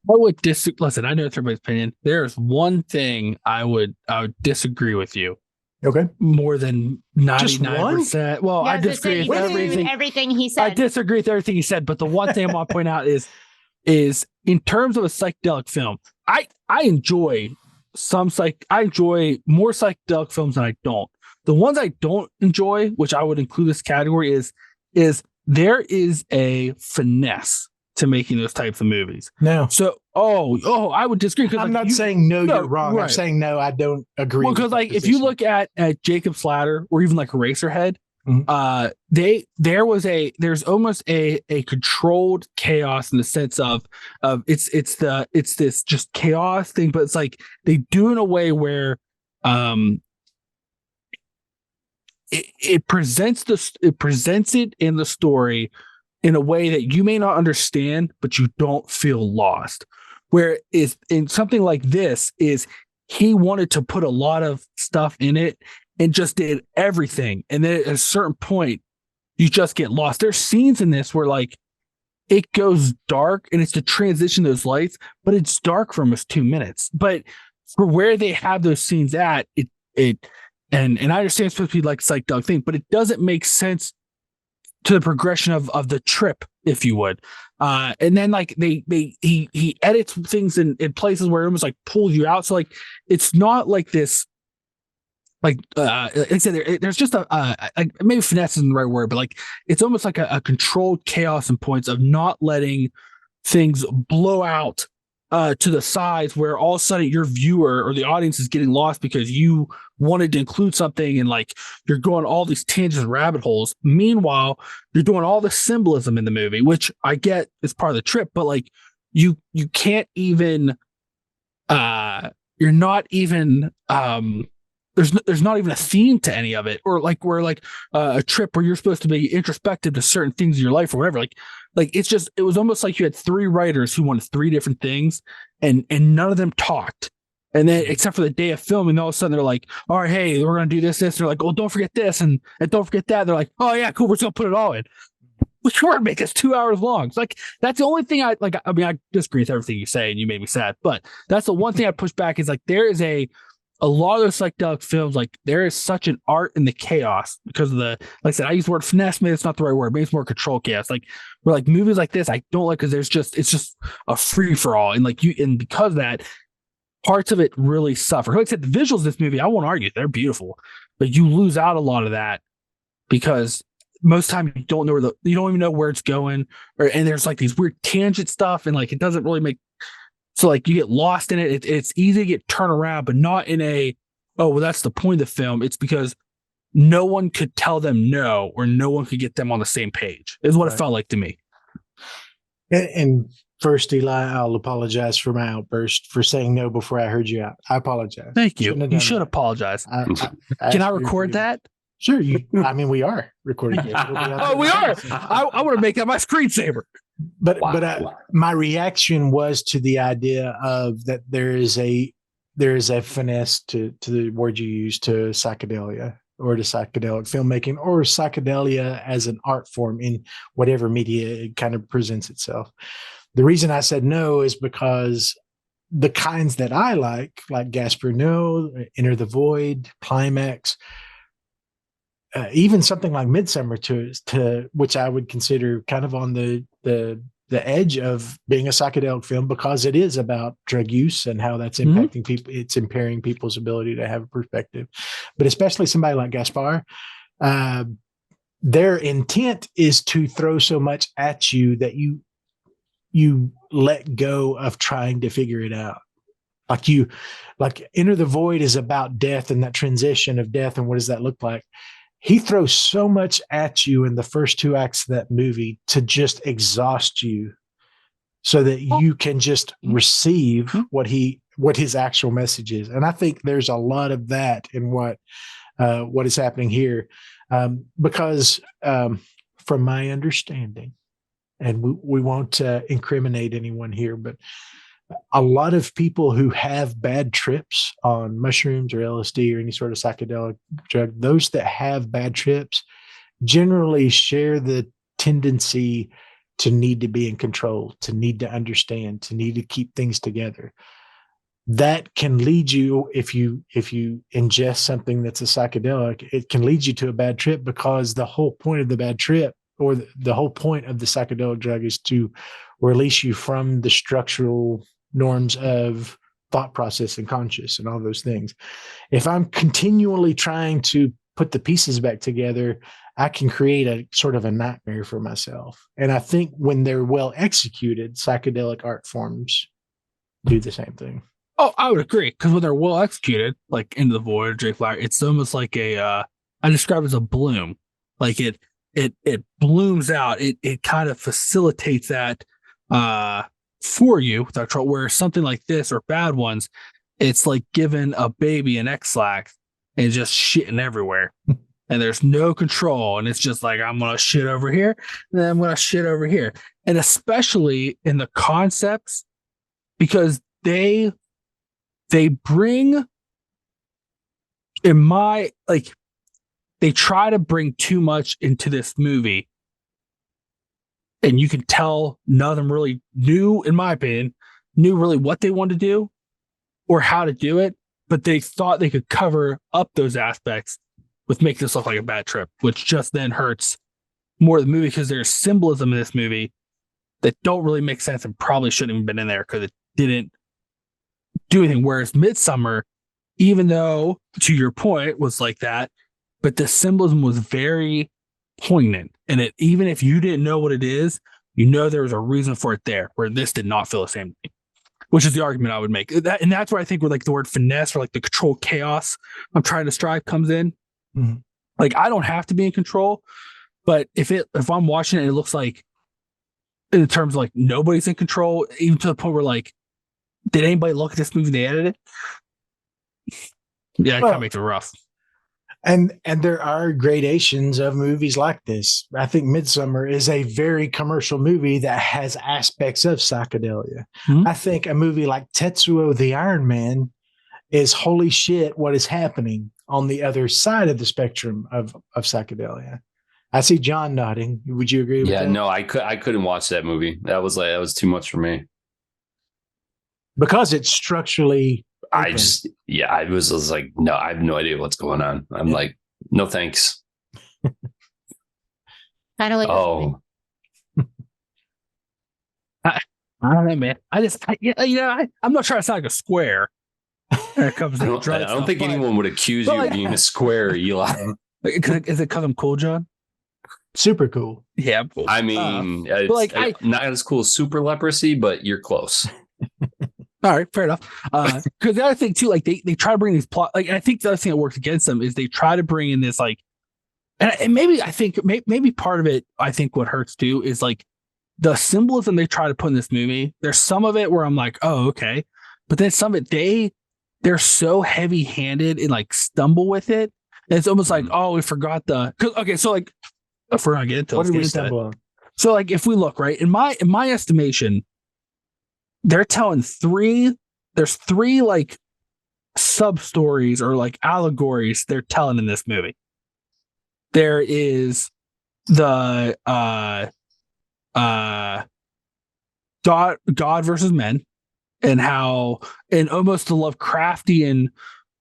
I would listen, I know it's everybody's opinion. There's one thing I would disagree with you. Okay. More than 99%. Well, yeah, I disagree with everything he said. I disagree with everything he said, but the one thing I want to point out is in terms of a psychedelic film, I enjoy more psychedelic films than I don't. The ones I don't enjoy, which I would include this category, is there is a finesse to making those types of movies. No. So, I would disagree. I'm not saying no, you're wrong. Right. I'm saying no, I don't agree. Well, because like if you look at Jacob's Ladder or even like Eraserhead, there's almost a controlled chaos in the sense of it's this just chaos thing, but it's like they do in a way where it presents it in the story in a way that you may not understand, but you don't feel lost. Where is in something like this is he wanted to put a lot of stuff in it and just did everything. And then at a certain point, you just get lost. There's scenes in this where like it goes dark and it's to transition those lights, but it's dark for almost 2 minutes. But for where they have those scenes at, and I understand it's supposed to be like psychedelic thing, but it doesn't make sense to the progression of the trip, if you would. And then like he edits things in places where it almost like pulls you out. So like it's not like this, like I said, there's just maybe finesse isn't the right word, but like it's almost like a controlled chaos in points of not letting things blow out to the sides where all of a sudden your viewer or the audience is getting lost because you wanted to include something and like you're going all these tangents and rabbit holes. Meanwhile, you're doing all the symbolism in the movie, which I get is part of the trip, but like you can't even you're not even there's not even a theme to any of it, or like where like a trip where you're supposed to be introspective to certain things in your life or whatever. Like it was almost like you had 3 writers who wanted 3 different things, and none of them talked. And then except for the day of filming, all of a sudden they're like, all right, hey, we're gonna do this. They're like, oh, don't forget this and don't forget that. They're like, oh yeah, cool, we're just gonna put it all in. We're gonna make this 2 hours long. It's like that's the only thing I like. I mean, I disagree with everything you say, and you made me sad, but that's the one thing I push back is like there is a lot of those psychedelic films, like there is such an art in the chaos because of the, like I said, I use the word finesse, maybe it's not the right word, maybe it's more control chaos. Like where like movies like this, I don't like because it's just a free for all. And like and because of that, parts of it really suffer. Like I said, the visuals of this movie, I won't argue, they're beautiful, but you lose out a lot of that because most of the time you don't know you don't even know where it's going, and there's like these weird tangent stuff, and like it doesn't really make. So like you get lost in it. It's easy to get turned around, but not in that's the point of the film. It's because no one could tell them no, or no one could get them on the same page is what it felt like to me. And First, Eli, I'll apologize for my outburst for saying no before I heard you out. I apologize. Thank you. You should apologize. Can I record that? Sure. We are recording it. Oh, we are. I want to make that my screensaver. But my reaction was to the idea of that there is a finesse to the word you use, to psychedelia or to psychedelic filmmaking or psychedelia as an art form in whatever media it kind of presents itself. The reason I said no is because the kinds that I like Casper, No, Enter the Void, Climax, even something like Midsummer, to which I would consider kind of on the edge of being a psychedelic film, because it is about drug use and how that's impacting people. It's impairing people's ability to have a perspective. But especially somebody like Casper, their intent is to throw so much at you that you let go of trying to figure it out. Like Enter the Void is about death and that transition of death and what does that look like. He throws so much at you in the first 2 acts of that movie to just exhaust you so that you can just receive what his actual message is. And I think there's a lot of that in what is happening here. Because from my understanding, and we won't incriminate anyone here, but a lot of people who have bad trips on mushrooms or LSD or any sort of psychedelic drug, those that have bad trips generally share the tendency to need to be in control, to need to understand, to need to keep things together. That can lead you, if you ingest something that's a psychedelic, it can lead you to a bad trip, because the whole point of the bad trip, or the whole point of the psychedelic drug, is to release you from the structural norms of thought process and conscious and all those things. If I'm continually trying to put the pieces back together, I can create a sort of a nightmare for myself. And I think when they're well executed, psychedelic art forms do the same thing. Oh, I would agree. Because when they're well executed, like Into the Void, Jake Flower, it's almost like I describe it as a bloom. Like it blooms out. It kind of facilitates that for you without trouble. Where something like this or bad ones, it's like giving a baby an X-Lax and just shitting everywhere. And there's no control. And it's just like, I'm going to shit over here, and then I'm going to shit over here. And especially in the concepts, because they bring, they try to bring too much into this movie. And you can tell none of them really knew, in my opinion, really what they wanted to do or how to do it. But they thought they could cover up those aspects with making this look like a bad trip, which just then hurts more of the movie, because there's symbolism in this movie that don't really make sense and probably shouldn't have been in there because it didn't do anything. Whereas Midsummer, even though, to your point, was like that, but the symbolism was very poignant. And it, even if you didn't know what it is, there was a reason for it there, where this did not feel the same to me, which is the argument I would make. And that's where I think where like the word finesse or like the control chaos I'm trying to strive comes in. Mm-hmm. Like, I don't have to be in control, but if I'm watching it and it looks like, in terms of like nobody's in control, even to the point where like, did anybody look at this movie they edited? Yeah, it kind of makes it rough. And there are gradations of movies like this. I think Midsummer is a very commercial movie that has aspects of psychedelia. Mm-hmm. I think a movie like Tetsuo the Iron Man is, holy shit, what is happening on the other side of the spectrum of psychedelia. I see John nodding. Would you agree with that? Yeah, no, I couldn't watch that movie. That was too much for me. Because it's structurally open. I was like, no, I have no idea what's going on. I'm like, no thanks. Kind of like, I don't know, man. I'm not trying to sound like a square. When it comes to I don't think anyone would accuse you of being a square, Eli. Is it because I'm cool, John? Super cool. Yeah, I'm cool. I mean, it's not as cool as super leprosy, but you're close. All right, fair enough. Because the other thing too, like they try to bring these plot, like I think the other thing that works against them is they try to bring in this like, and maybe I think maybe part of it, I think what hurts too is like the symbolism they try to put in this movie, there's some of it where I'm like, oh, okay. But then some of it, they're so heavy handed and like stumble with it. And it's almost like, oh, we forgot so like, if we're gonna get into it, what did we stumble on? So like, if we look right in my estimation, they're telling there's three like sub stories or like allegories they're telling in this movie. There is the God versus men, and how, and almost the Lovecraftian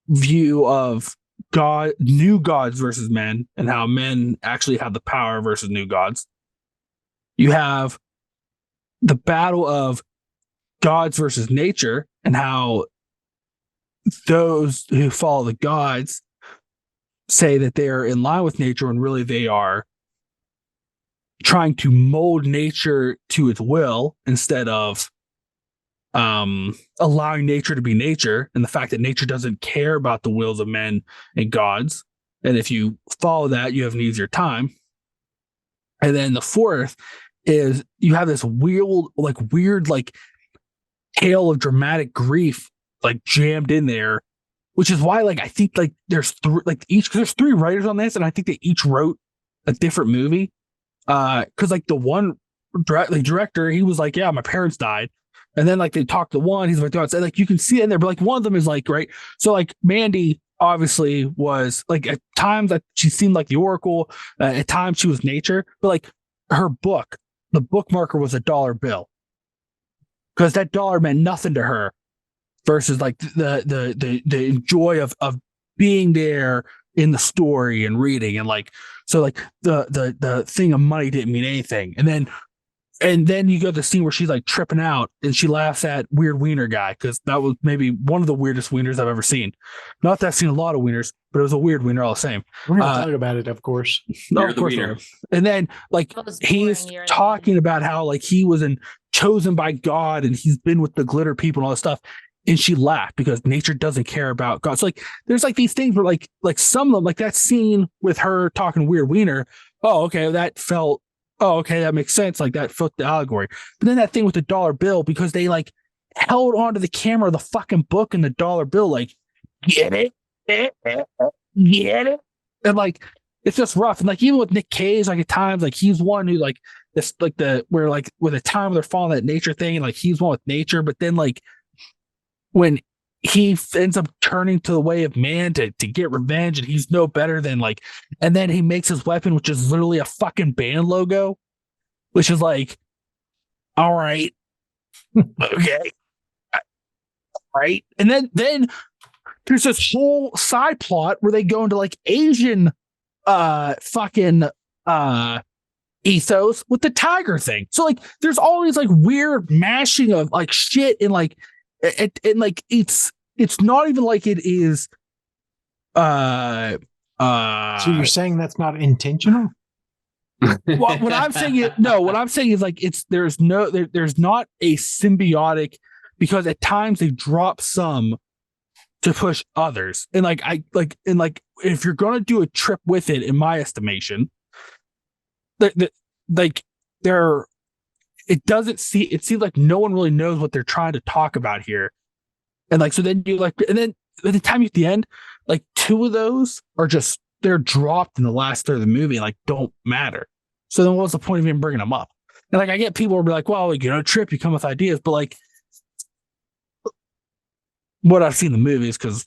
view of God, new gods versus men, and how men actually have the power versus new gods. You have the battle of gods versus nature, and how those who follow the gods say that they are in line with nature when really they are trying to mold nature to its will instead of allowing nature to be nature, and the fact that nature doesn't care about the wills of men and gods. And if you follow that, you have an easier time. And then the fourth is you have this weird tale of dramatic grief like jammed in there, which is why like I think like there's three writers on this, and I think they each wrote a different movie. Because like the one director, he was like, yeah, my parents died. And then like they talked to one, he's like, and like you can see it in there, but like one of them is like, right. So like Mandy obviously was like, at times that she seemed like the Oracle, at times she was nature, but like her book, the bookmarker was $1 bill, because that dollar meant nothing to her versus like the joy of being there in the story and reading. And like, so like the thing of money didn't mean anything. And then you go to the scene where she's like tripping out and she laughs at weird wiener guy, because that was maybe one of the weirdest wieners I've ever seen. Not that I've seen a lot of wieners, but it was a weird wiener all the same. We're going to talk about it, of course. No, of course. And then like he's talking about how like he was chosen by God and he's been with the glitter people and all this stuff. And she laughed because nature doesn't care about God. So like there's like these things where like some of them, like that scene with her talking weird wiener. Oh, okay, that makes sense. Like that felt the allegory. But then that thing with the $1 bill, because they like held onto the camera the fucking book and the $1 bill, like, get it? Get it? And like it's just rough. And like even with Nick Cage, like at times, like he's one who like this like where the time they're following that nature thing, and like he's one with nature, but then like when he ends up turning to the way of man to get revenge, and he's no better than like, and then he makes his weapon, which is literally a fucking band logo, which is like, all right, okay, all right. And then there's this whole side plot where they go into like Asian fucking ethos with the tiger thing. So like there's all these like weird mashing of like shit, and like and like it's not even like it is so you're saying that's not intentional? What I'm saying is like there's not a symbiotic, because at times they drop some to push others. And like if you're gonna do a trip with it, in my estimation, it seems like no one really knows what they're trying to talk about here. And like, so then you like, and then by the time you get to the end, like two of those are just, they're dropped in the last third of the movie and like don't matter. So then what's the point of even bringing them up? And like, I get people will be like, well, like, trip, you come with ideas, but like what I've seen in the movies, because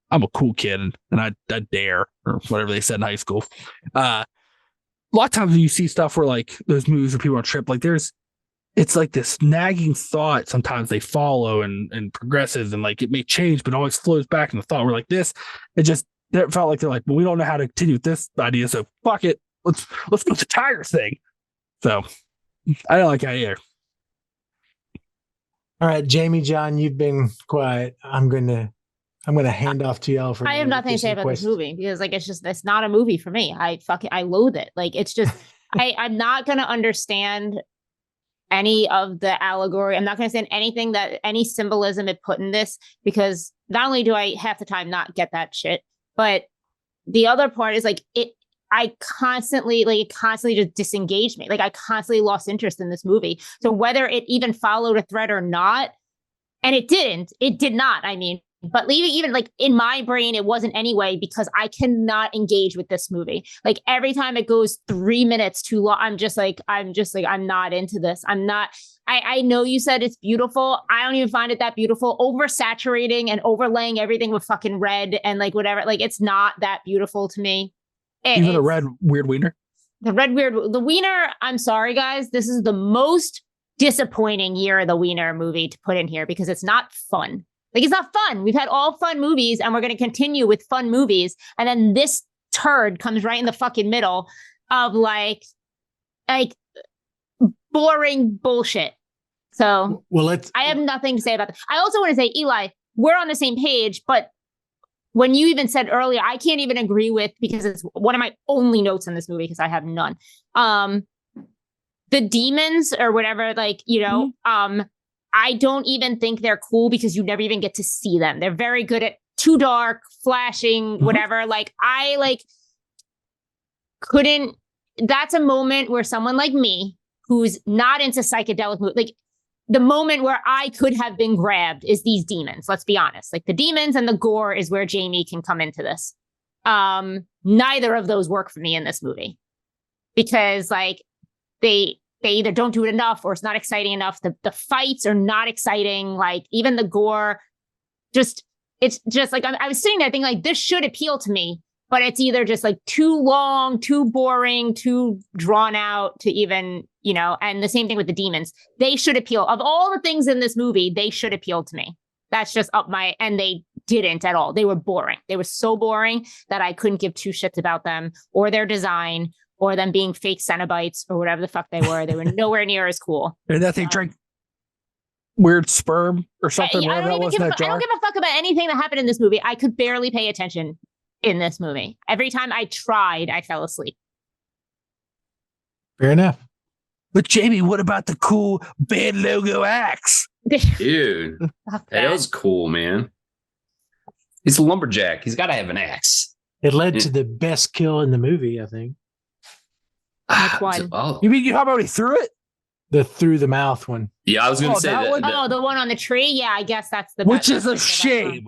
I'm a cool kid and I dare, or whatever they said in high school. A lot of times when you see stuff where like those movies where people on trip, like it's like this nagging thought sometimes they follow and progresses, and like it may change, but always flows back in the thought. We're like this. It felt like they're like, well, we don't know how to continue with this idea, so fuck it. Let's go with the tiger thing. So I don't like that either. All right, Jaime, John, you've been quiet. I'm gonna hand off to y'all for. I have nothing to say about this movie, because like it's not a movie for me. I loathe it. Like it's just I'm not gonna understand any of the allegory. I'm not gonna understand anything that any symbolism it put in this, because not only do I half the time not get that shit, but the other part is like I constantly just disengaged me. Like I constantly lost interest in this movie. So whether it even followed a thread or not, and it did not, I mean, but even like in my brain, it wasn't anyway, because I cannot engage with this movie. Like every time it goes 3 minutes too long, I'm just like, I'm not into this. I know you said it's beautiful. I don't even find it that beautiful. Oversaturating and overlaying everything with fucking red and like whatever. Like it's not that beautiful to me. Even the red weird wiener. The wiener. I'm sorry, guys. This is the most disappointing year of the wiener movie to put in here because it's not fun. Like it's not fun. We've had all fun movies and we're going to continue with fun movies. And then this turd comes right in the fucking middle of like boring bullshit. So I have nothing to say about this. I also want to say, Eli, we're on the same page, but when you even said earlier, I can't even agree with, because it's one of my only notes in this movie because I have none. The demons or whatever, like, you know, I don't even think they're cool because you never even get to see them. They're very good at too dark, flashing, whatever. Like I couldn't. That's a moment where someone like me, who's not into psychedelic movies, like the moment where I could have been grabbed is these demons. Let's be honest. Like the demons and the gore is where Jaime can come into this. Neither of those work for me in this movie because like they either don't do it enough or it's not exciting enough. The fights are not exciting. Like even the gore, it's just like I was sitting there thinking like this should appeal to me, but it's either just like too long, too boring, too drawn out to even, you know, and the same thing with the demons. They should appeal. Of all the things in this movie, they should appeal to me. That's just and they didn't at all. They were boring. They were so boring that I couldn't give two shits about them or their design or them being fake Cenobites or whatever the fuck they were. They were nowhere near as cool. And that they drank weird sperm or something. I don't give a fuck about anything that happened in this movie. I could barely pay attention in this movie. Every time I tried, I fell asleep. Fair enough. But Jaime, what about the cool band logo axe? Dude, that was cool, man. He's a lumberjack. He's got to have an axe. It led to the best kill in the movie, I think. Which one? You mean how about he threw it? The through the mouth one. Yeah, I was going to say that. The one on the tree? Yeah, I guess that's the best. Which is a shame.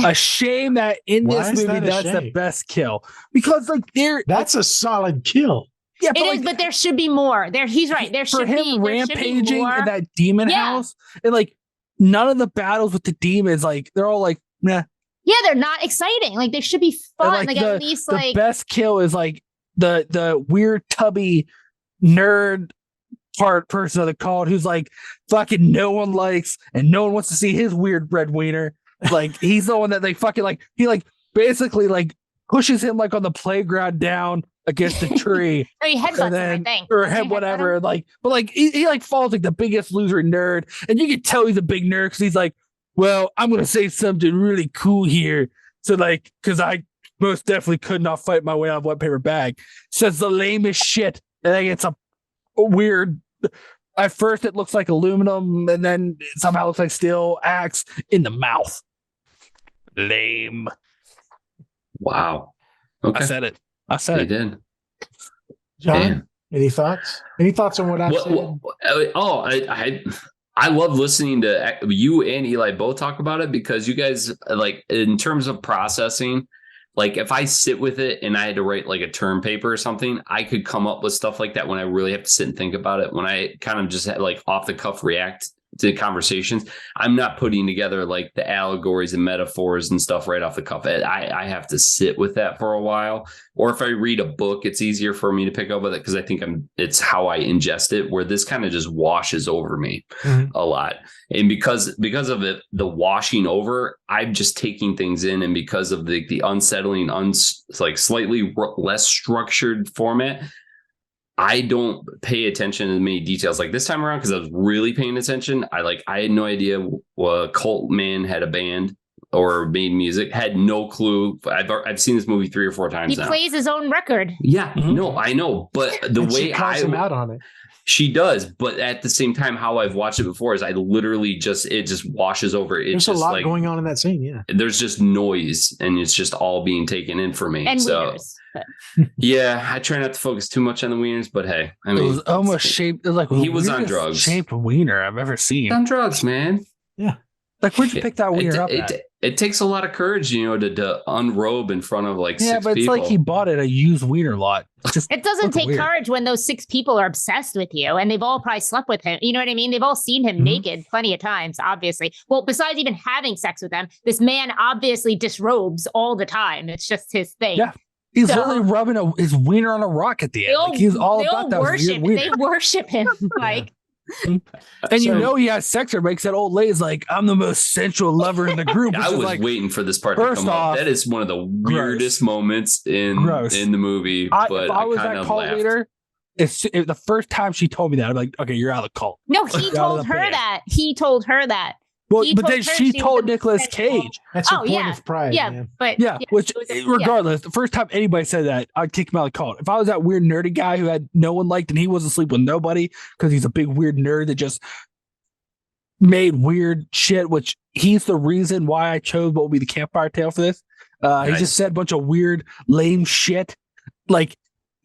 A shame that in this movie that's the best kill. Because like that's a solid kill. Yeah, it is, but there should be more. He's right. There should be for him rampaging in that demon house, and like none of the battles with the demons, like they're all like, nah. Yeah, they're not exciting. Like they should be fun. Like at least the best kill is like the weird tubby nerd part person of the cult who's like fucking no one likes and no one wants to see his weird red wiener. Like he's the one that they fucking like. He like basically like pushes him like on the playground down against the tree. Or he headbutts him, I think. Or head whatever. Like, but like he like falls like the biggest loser nerd. And you can tell he's a big nerd because he's like, well, I'm gonna say something really cool here. So like, because I most definitely could not fight my way out of a wet paper bag. Says the lamest shit. And then it's a weird. At first it looks like aluminum, and then it somehow looks like steel axe in the mouth. Lame. Wow. Okay. I said it. You did. John, damn. Any thoughts? Any thoughts on what I said? I love listening to you and Eli both talk about it because you guys, like, in terms of processing, like if I sit with it and I had to write like a term paper or something, I could come up with stuff like that when I really have to sit and think about it. When I kind of just like off the cuff react to conversations, I'm not putting together like the allegories and metaphors and stuff right off the cuff. I have to sit with that for a while. Or if I read a book, it's easier for me to pick up with it because I think it's how I ingest it, where this kind of just washes over me a lot. And because of it, the washing over, I'm just taking things in. And because of the unsettling, like slightly less structured format, I don't pay attention to many details like this time around because I was really paying attention. I had no idea what Cult Man had a band or made music. Had no clue. I've seen this movie 3 or 4 times. He plays his own record. Yeah, no, I know, but the way calls him out on it. She does, but at the same time, how I've watched it before is I literally it just washes over. It's There's a lot going on in that scene. Yeah, there's just noise, and it's just all being taken in for me. And so, wieners. yeah, I try not to focus too much on the wieners, but hey, I mean, it was almost shaped like he was on drugs. Shaped wiener I've ever seen. On drugs, man. Yeah. Like, where'd you pick that wiener up at? It takes a lot of courage, to unrobe in front of like 6 people. Yeah, but it's like he bought it a used wiener lot. It doesn't take courage when those 6 people are obsessed with you, and they've all probably slept with him. You know what I mean? They've all seen him naked plenty of times, obviously. Well, besides even having sex with them, this man obviously disrobes all the time. It's just his thing. Yeah. He's literally rubbing his wiener on a rock at the end. He's all about that weird wiener. They worship him. Like, and he has sex or makes that old lady's like, I'm the most sensual lover in the group. I was waiting for this part to come up. That is one of the weirdest moments in the movie. But if I was that cult leader, if the first time she told me that, I'm like, okay, you're out of the cult. No, he told her that. He told her that. Well, but then she told Nicolas Cage. That's a point of pride. Yeah, man. but which regardless, the first time anybody said that, I'd kick him out of the cult. If I was that weird nerdy guy who had no one liked and he wasn't sleep with nobody because he's a big weird nerd that just made weird shit, which he's the reason why I chose what will be the campfire tale for this. He just said a bunch of weird, lame shit. Like,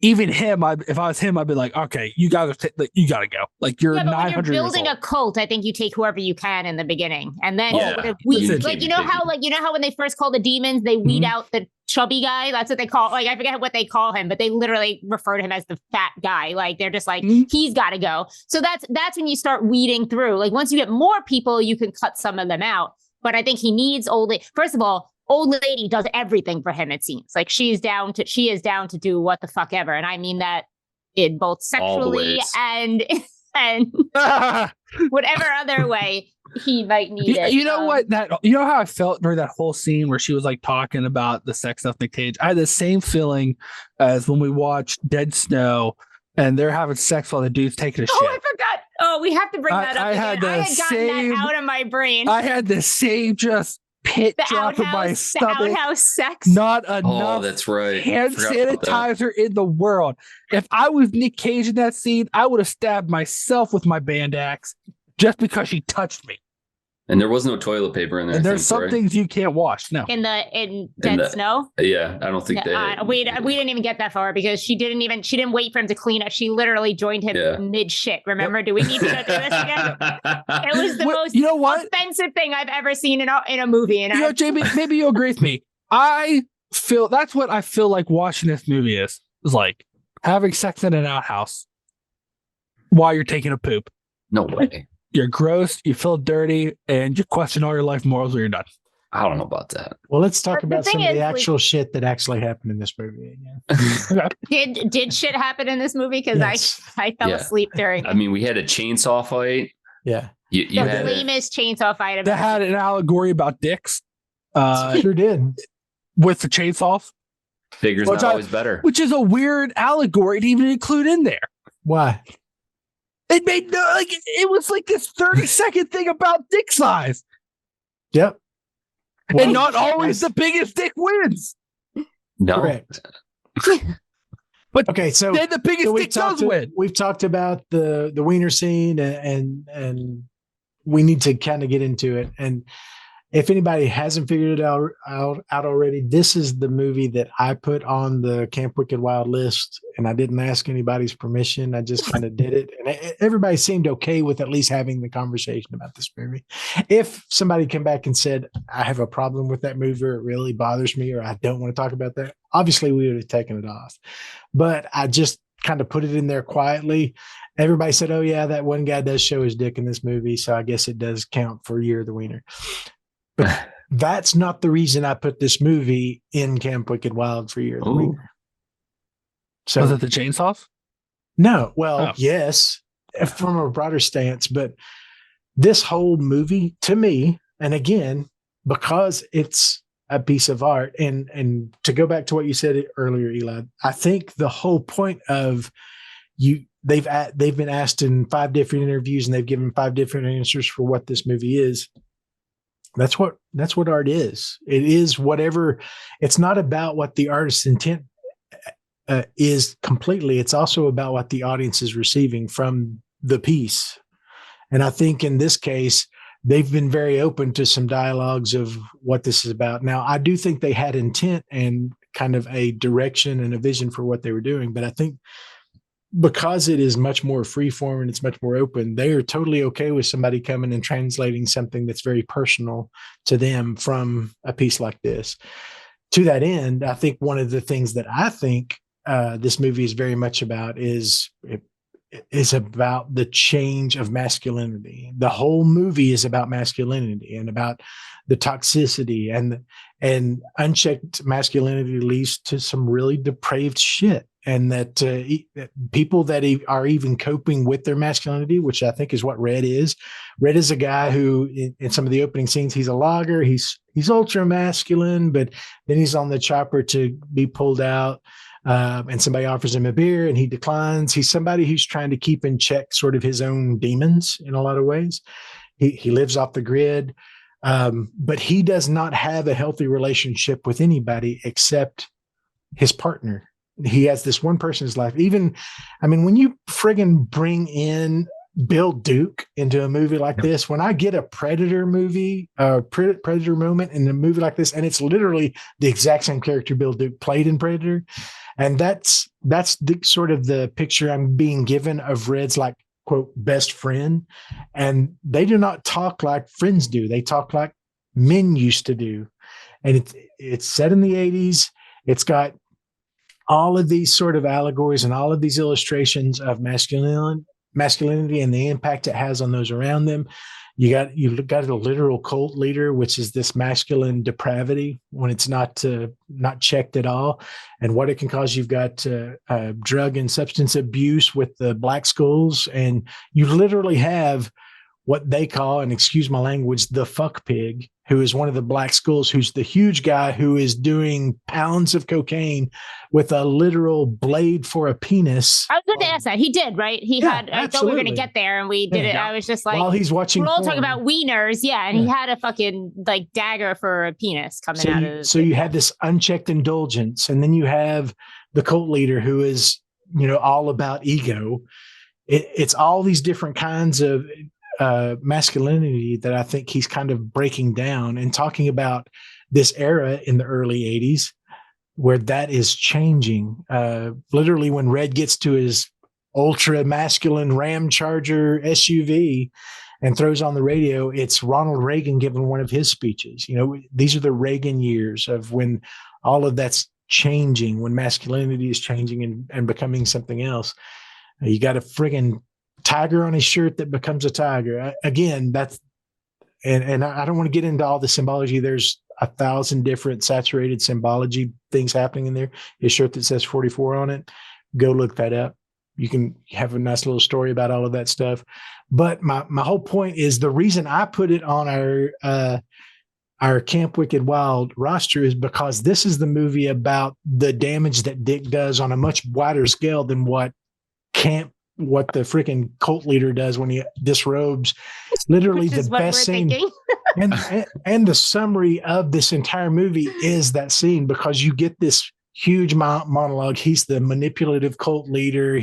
even him, if I was him, I'd be like, okay, you guys you gotta go. Like, you're 900 when you're building years old. a cult, I think you take whoever you can in the beginning, and then you know how when they first call the demons, they weed out the chubby guy. That's what they call. Like, I forget what they call him, but they literally refer to him as the fat guy. Like, they're just like, he's got to go. So that's when you start weeding through. Like, once you get more people, you can cut some of them out. But I think he needs first of all, old lady does everything for him, it seems. Like, she is down to do what the fuck ever. And I mean that in both sexually and whatever other way he might need it. You know you know how I felt during that whole scene where she was like talking about the sex stuff in Nick Cage? I had the same feeling as when we watched Dead Snow and they're having sex while the dude's taking a shit. Oh, I forgot. Oh, we have to bring that up. I had gotten that out of my brain. I had the same just pit drop in my stomach. The outhouse sex. Not enough. Oh, that's right. Hand sanitizer in the world. If I was Nick Cage in that scene, I would have stabbed myself with my band axe just because she touched me. And there was no toilet paper in there. And there's some things you can't wash. No. In Dead Snow? Yeah, I don't think we didn't even get that far because she didn't wait for him to clean up. She literally joined him mid shit. Remember? Yep. Do we need to go through this again? It was the most offensive thing I've ever seen in a movie. And Jamie, maybe you'll agree with me. That's what I feel like watching this movie is like having sex in an outhouse while you're taking a poop. No way. You're gross, you feel dirty, and you question all your life morals when you're done. I don't know about that. Well, let's talk about some of the actual shit that actually happened in this movie. Yeah. Did shit happen in this movie? Because I fell asleep during. I mean, we had a chainsaw fight. Yeah. You had the lamest chainsaw fight. That had an allegory about dicks. Sure did. With the chainsaws. Bigger's not always better. Which is a weird allegory to even include in there. Why? It made it was like this 30-second thing about dick size. Yep. Well, and not always the biggest dick wins. No. Correct. But okay, so then the biggest dick does win. We've talked about the wiener scene and we need to kind of get into it. And if anybody hasn't figured it out already, this is the movie that I put on the Camp Wicked Wild list, and I didn't ask anybody's permission. I just kind of did it, and everybody seemed okay with at least having the conversation about this movie. If somebody came back and said, I have a problem with that movie, or it really bothers me, or I don't want to talk about that, obviously we would have taken it off. But I just kind of put it in there quietly. Everybody said, oh yeah, that one guy does show his dick in this movie, so I guess it does count for Year of the Wiener. But that's not the reason I put this movie in Camp Wicked Wild for Year of the Wiener. So was it the chainsaws? No. Well, yes, from a broader stance, but this whole movie to me, and again, because it's a piece of art, and to go back to what you said earlier, Eli, I think the whole point of they've been asked in 5 different interviews and they've given 5 different answers for what this movie is. That's what art is. It is whatever. It's not about what the artist's intent is completely. It's also about what the audience is receiving from the piece. And I think in this case, they've been very open to some dialogues of what this is about. Now, I do think they had intent and kind of a direction and a vision for what they were doing. But I think because it is much more freeform and it's much more open, they are totally okay with somebody coming and translating something that's very personal to them from a piece like this. To that end, I think one of the things that I think this movie is very much about is about the change of masculinity. The whole movie is about masculinity and about the toxicity, and unchecked masculinity leads to some really depraved shit. And that people that are even coping with their masculinity, which I think is what Red is. Red is a guy who, in some of the opening scenes, he's a logger. He's ultra masculine, but then he's on the chopper to be pulled out. And somebody offers him a beer and he declines. He's somebody who's trying to keep in check sort of his own demons in a lot of ways. He lives off the grid, but he does not have a healthy relationship with anybody except his partner. He has this one person in his life. When you friggin' bring in Bill Duke into a movie like this, when I get a Predator movie, Predator moment in a movie like this, and it's literally the exact same character Bill Duke played in Predator. And that's the sort of the picture I'm being given of Red's, like, quote, best friend. And they do not talk like friends do. They talk like men used to do. And it's set in the 80s. It's got all of these sort of allegories and all of these illustrations of masculinity and the impact it has on those around them. You got a literal cult leader, which is this masculine depravity when it's not checked at all, and what it can cause. You've got drug and substance abuse with the black skulls, and you literally have what they call, and excuse my language, the fuck pig, who is one of the black skulls, who's the huge guy who is doing pounds of cocaine with a literal blade for a penis. I was going to ask that. He did, right? I thought we were going to get there and we did it. I was just like, while he's watching, we're all talking about wieners. Yeah. And he had a fucking like dagger for a penis coming out of. So you have this unchecked indulgence, and then you have the cult leader who is, all about ego. It's all these different kinds of masculinity that I think he's kind of breaking down and talking about this era in the early 80s where that is changing. Literally when Red gets to his ultra masculine Ram Charger SUV and throws on the radio, it's Ronald Reagan giving one of his speeches. These are the Reagan years of when all of that's changing, when masculinity is changing and becoming something else. You got a friggin' tiger on his shirt that becomes a tiger. Again, that's, and I don't want to get into all the symbology. There's 1,000 different saturated symbology things happening in there. His shirt that says 44 on it, go look that up. You can have a nice little story about all of that stuff. But my whole point is, the reason I put it on our Camp Wicked Wild roster is because this is the movie about the damage that Dick does on a much wider scale than what the freaking cult leader does when he disrobes. Literally the best scene. and the summary of this entire movie is that scene, because you get this huge monologue. He's the manipulative cult leader.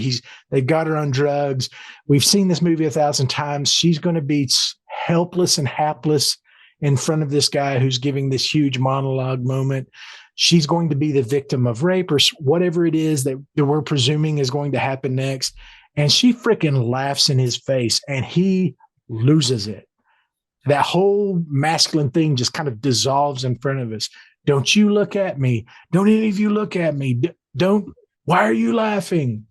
They've got her on drugs. We've seen this movie 1,000 times. She's going to be helpless and hapless in front of this guy who's giving this huge monologue moment. She's going to be the victim of rape or whatever it is that we're presuming is going to happen next. And she freaking laughs in his face and he loses it. That whole masculine thing just kind of dissolves in front of us. Don't you look at me. Don't any of you look at me. Why are you laughing?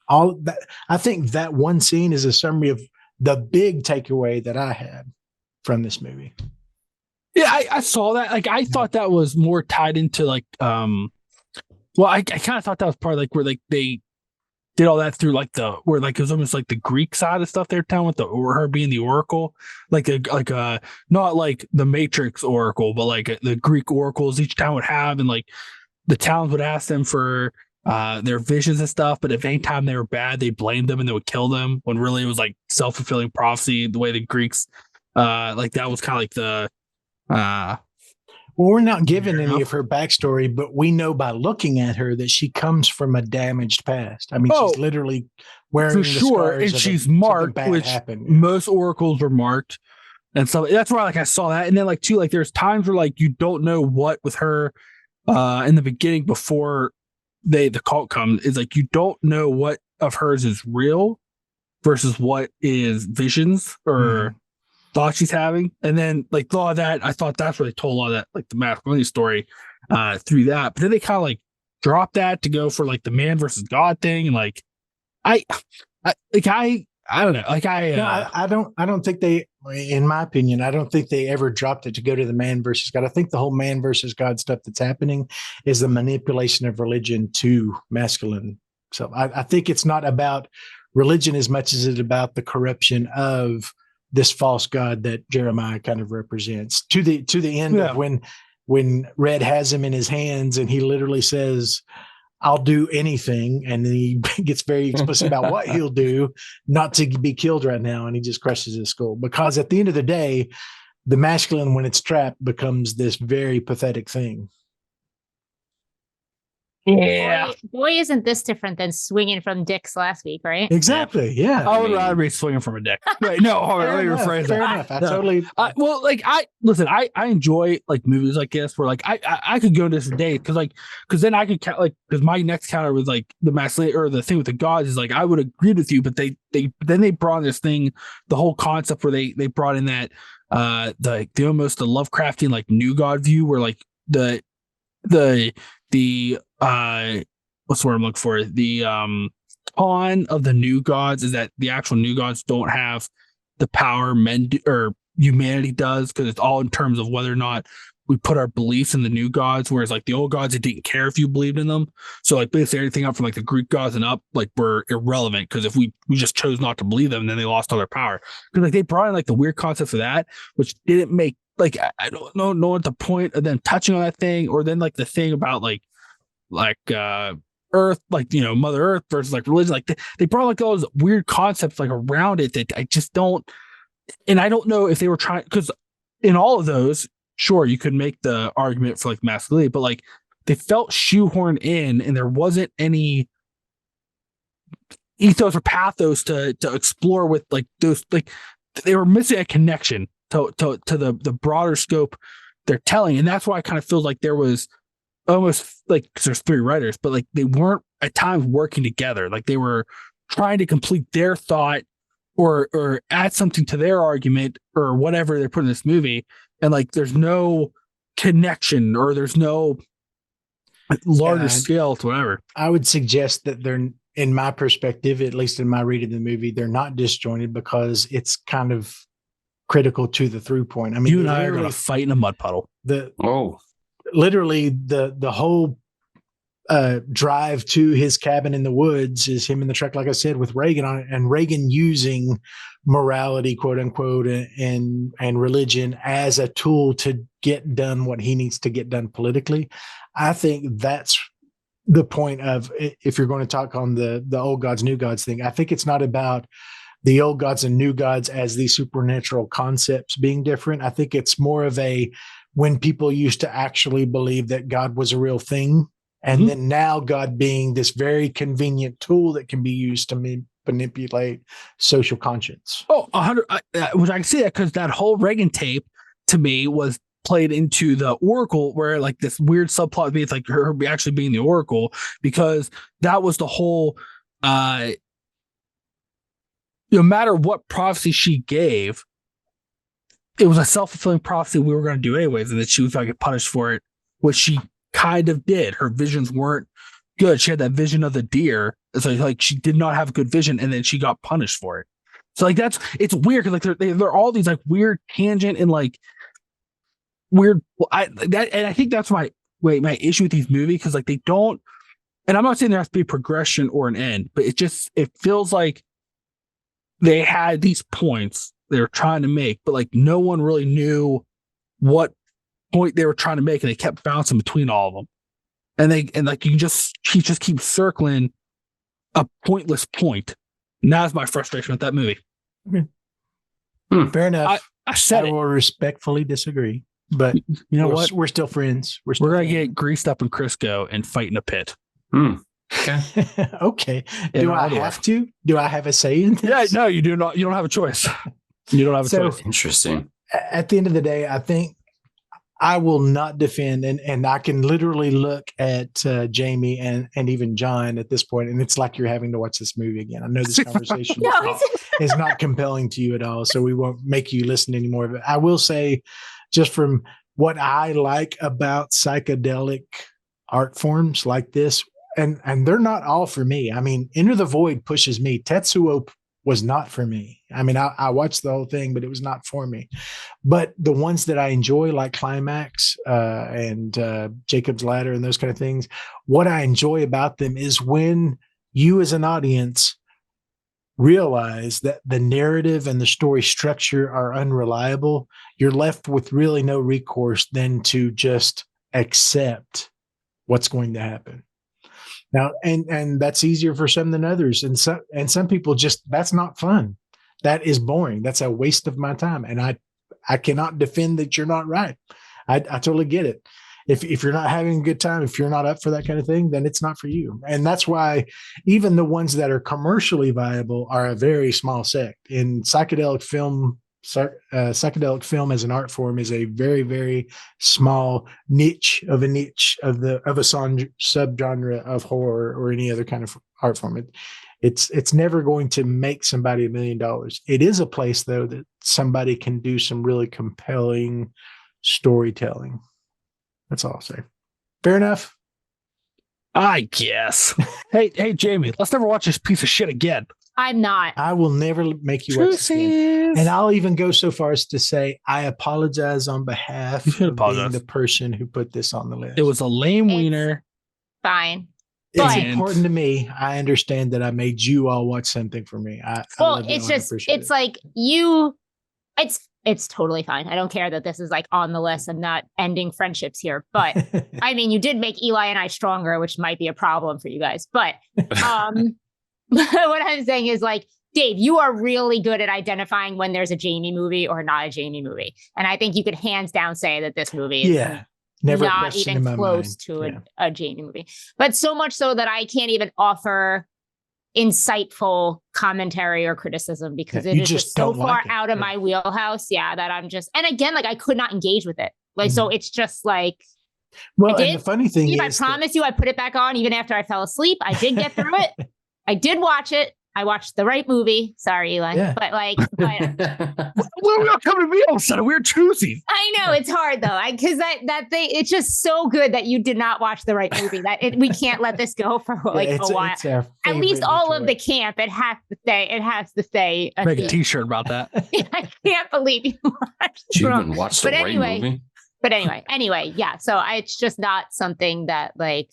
All that. I think that one scene is a summary of the big takeaway that I had from this movie. Yeah, I saw that. Like, I thought that was more tied into like, I kind of thought that was part of like where like they did all that through like it was almost like the Greek side of stuff they're telling with her being the oracle, like a not like the Matrix oracle, but like the Greek oracles each town would have, and like the towns would ask them for their visions and stuff, but if any time they were bad, they blamed them and they would kill them, when really it was like self-fulfilling prophecy, the way the Greeks like that was kind of like the Well, we're not given any of her backstory, but we know by looking at her that she comes from a damaged past. I mean, she's literally wearing for sure, and she's marked, which most oracles are marked, and so that's why like I saw that, and then like too, like there's times where like you don't know what with her in the beginning before the cult comes is like you don't know what of hers is real versus what is visions or thoughts she's having. And then like a lot of that, I thought that's where they told a lot of that, like the masculinity story through that. But then they kind of like dropped that to go for like the man versus God thing. And like, I don't know. Like I don't think they, in my opinion, I don't think they ever dropped it to go to the man versus God. I think the whole man versus God stuff that's happening is the manipulation of religion to masculine. So I think it's not about religion as much as it's about the corruption of this false God that Jeremiah kind of represents to the end of when Red has him in his hands and he literally says, I'll do anything. And then he gets very explicit about what he'll do, not to be killed right now. And he just crushes his skull because at the end of the day, the masculine, when it's trapped, becomes this very pathetic thing. Yeah. Boy, isn't this different than swinging from dicks last week, right? Exactly. Yeah. I would rather be swinging from a dick. Right. No, let me rephrase that. Fair enough. I enjoy like movies like this where like I could go this day because then I could count like because my next counter was like the masculine or the thing with the gods is like I would agree with you, but they brought in this thing, the whole concept where they brought in that the almost the Lovecraftian like new god view where like the what's the word I'm looking for? The con of the new gods is that the actual new gods don't have the power men do, or humanity does, because it's all in terms of whether or not we put our beliefs in the new gods, whereas like the old gods, it didn't care if you believed in them. So like basically everything up from like the Greek gods and up like were irrelevant, because if we just chose not to believe them, then they lost all their power. Because like they brought in like the weird concepts of that, which didn't make like I don't know what the point of them touching on that thing, or then like the thing about like Earth, like Mother Earth versus like religion, like they brought like all those weird concepts like around it that I just don't, and I don't know if they were trying, because in all of those, sure, you could make the argument for like masculinity, but like they felt shoehorned in, and there wasn't any ethos or pathos to explore with like those, like they were missing a connection to the broader scope they're telling, and that's why I kind of feel like there was almost like, because there's three writers, but like they weren't at times working together. Like they were trying to complete their thought or add something to their argument or whatever they're putting in this movie. And like there's no connection or there's no larger scale to whatever. I would suggest that they're, in my perspective, at least in my read of the movie, they're not disjointed because it's kind of critical to the through point. I mean, you and I are going to fight in a mud puddle. Literally the whole drive to his cabin in the woods is him in the truck, like I said, with Reagan on it, and Reagan using morality, quote unquote, and religion as a tool to get done what he needs to get done politically. I think that's the point of, if you're going to talk on the old gods, new gods thing, I think it's not about the old gods and new gods as these supernatural concepts being different. I think it's more of when people used to actually believe that God was a real thing, and then now God being this very convenient tool that can be used to manipulate social conscience. Oh, 100. Which I can see that because that whole Reagan tape to me was played into the Oracle, where like this weird subplot being like her actually being the Oracle, because that was the whole. No matter what prophecy she gave, it was a self-fulfilling prophecy we were going to do anyways, and that she was going to get punished for it, which she kind of did. Her visions weren't good. She had that vision of the deer. So like she did not have a good vision, and then she got punished for it. So like it's weird, because like they're all these like weird tangent and like weird. I think that's my issue with these movies, because like they don't. And I'm not saying there has to be a progression or an end, but it feels like they had these points they were trying to make, but like no one really knew what point they were trying to make, and they kept bouncing between all of them. And like you just keep circling a pointless point. And that's my frustration with that movie. Fair enough. I said I will respectfully disagree. but You know what? We're still friends. We're gonna get greased up in Crisco and fight in a pit. Okay. Okay. Do I have to? Do I have a say in this? Yeah, no, you do not. You don't have a choice. You don't have a choice. Interesting. At the end of the day, I think I will not defend, and I can literally look at Jaime and even John at this point, and it's like you're having to watch this movie again. I know this conversation is not compelling to you at all, so we won't make you listen anymore. But I will say, just from what I like about psychedelic art forms like this, and they're not all for me. I mean, Enter the Void pushes me. Tetsuo was not for me. I mean, I watched the whole thing, but it was not for me. But the ones that I enjoy, like Climax and Jacob's Ladder and those kind of things, what I enjoy about them is when you as an audience realize that the narrative and the story structure are unreliable, you're left with really no recourse than to just accept what's going to happen. Now, and that's easier for some than others. And some people just, that's not fun. That is boring. That's a waste of my time. And I cannot defend that you're not right. I totally get it. If you're not having a good time, if you're not up for that kind of thing, then it's not for you. And that's why even the ones that are commercially viable are a very small sect. In psychedelic film as an art form is a very, very small niche of a subgenre of horror or any other kind of art form. It's never going to make somebody $1 million. It is a place, though, that somebody can do some really compelling storytelling. That's all I'll say. Fair enough. I guess. Hey, Jaime, let's never watch this piece of shit again. I'm not. I will never make you watch this again. And I'll even go so far as to say I apologize on behalf of being the person who put this on the list. It was a lame wiener. Fine. It's important to me. I understand that I made you all watch something for me. It's like it's totally fine. I don't care that this is like on the list. I'm not ending friendships here, but I mean, you did make Eli and I stronger, which might be a problem for you guys. But what I'm saying is, like, Dave, you are really good at identifying when there's a Jaime movie or not a Jaime movie. And I think you could hands down say that this movie is never not even close to a Jaime movie. But so much so that I can't even offer insightful commentary or criticism because it is just so far out of my wheelhouse. Yeah, that I'm just, and again, like I could not engage with it. Like, so it's just like, well, and the funny thing is, I promise you, I put it back on even after I fell asleep. I did get through it. I did watch it. I watched the right movie. Sorry, Eli. Yeah. But like, well, we're not coming to me all of a sudden. We're choosy. I know it's hard though, because that thing, it's just so good that you did not watch the right movie. We can't let this go for like a while. At least all of the camp, it has to stay. Make a T-shirt about that. I can't believe you watched. You even watched the right movie. But anyway, yeah. So it's just not something that like.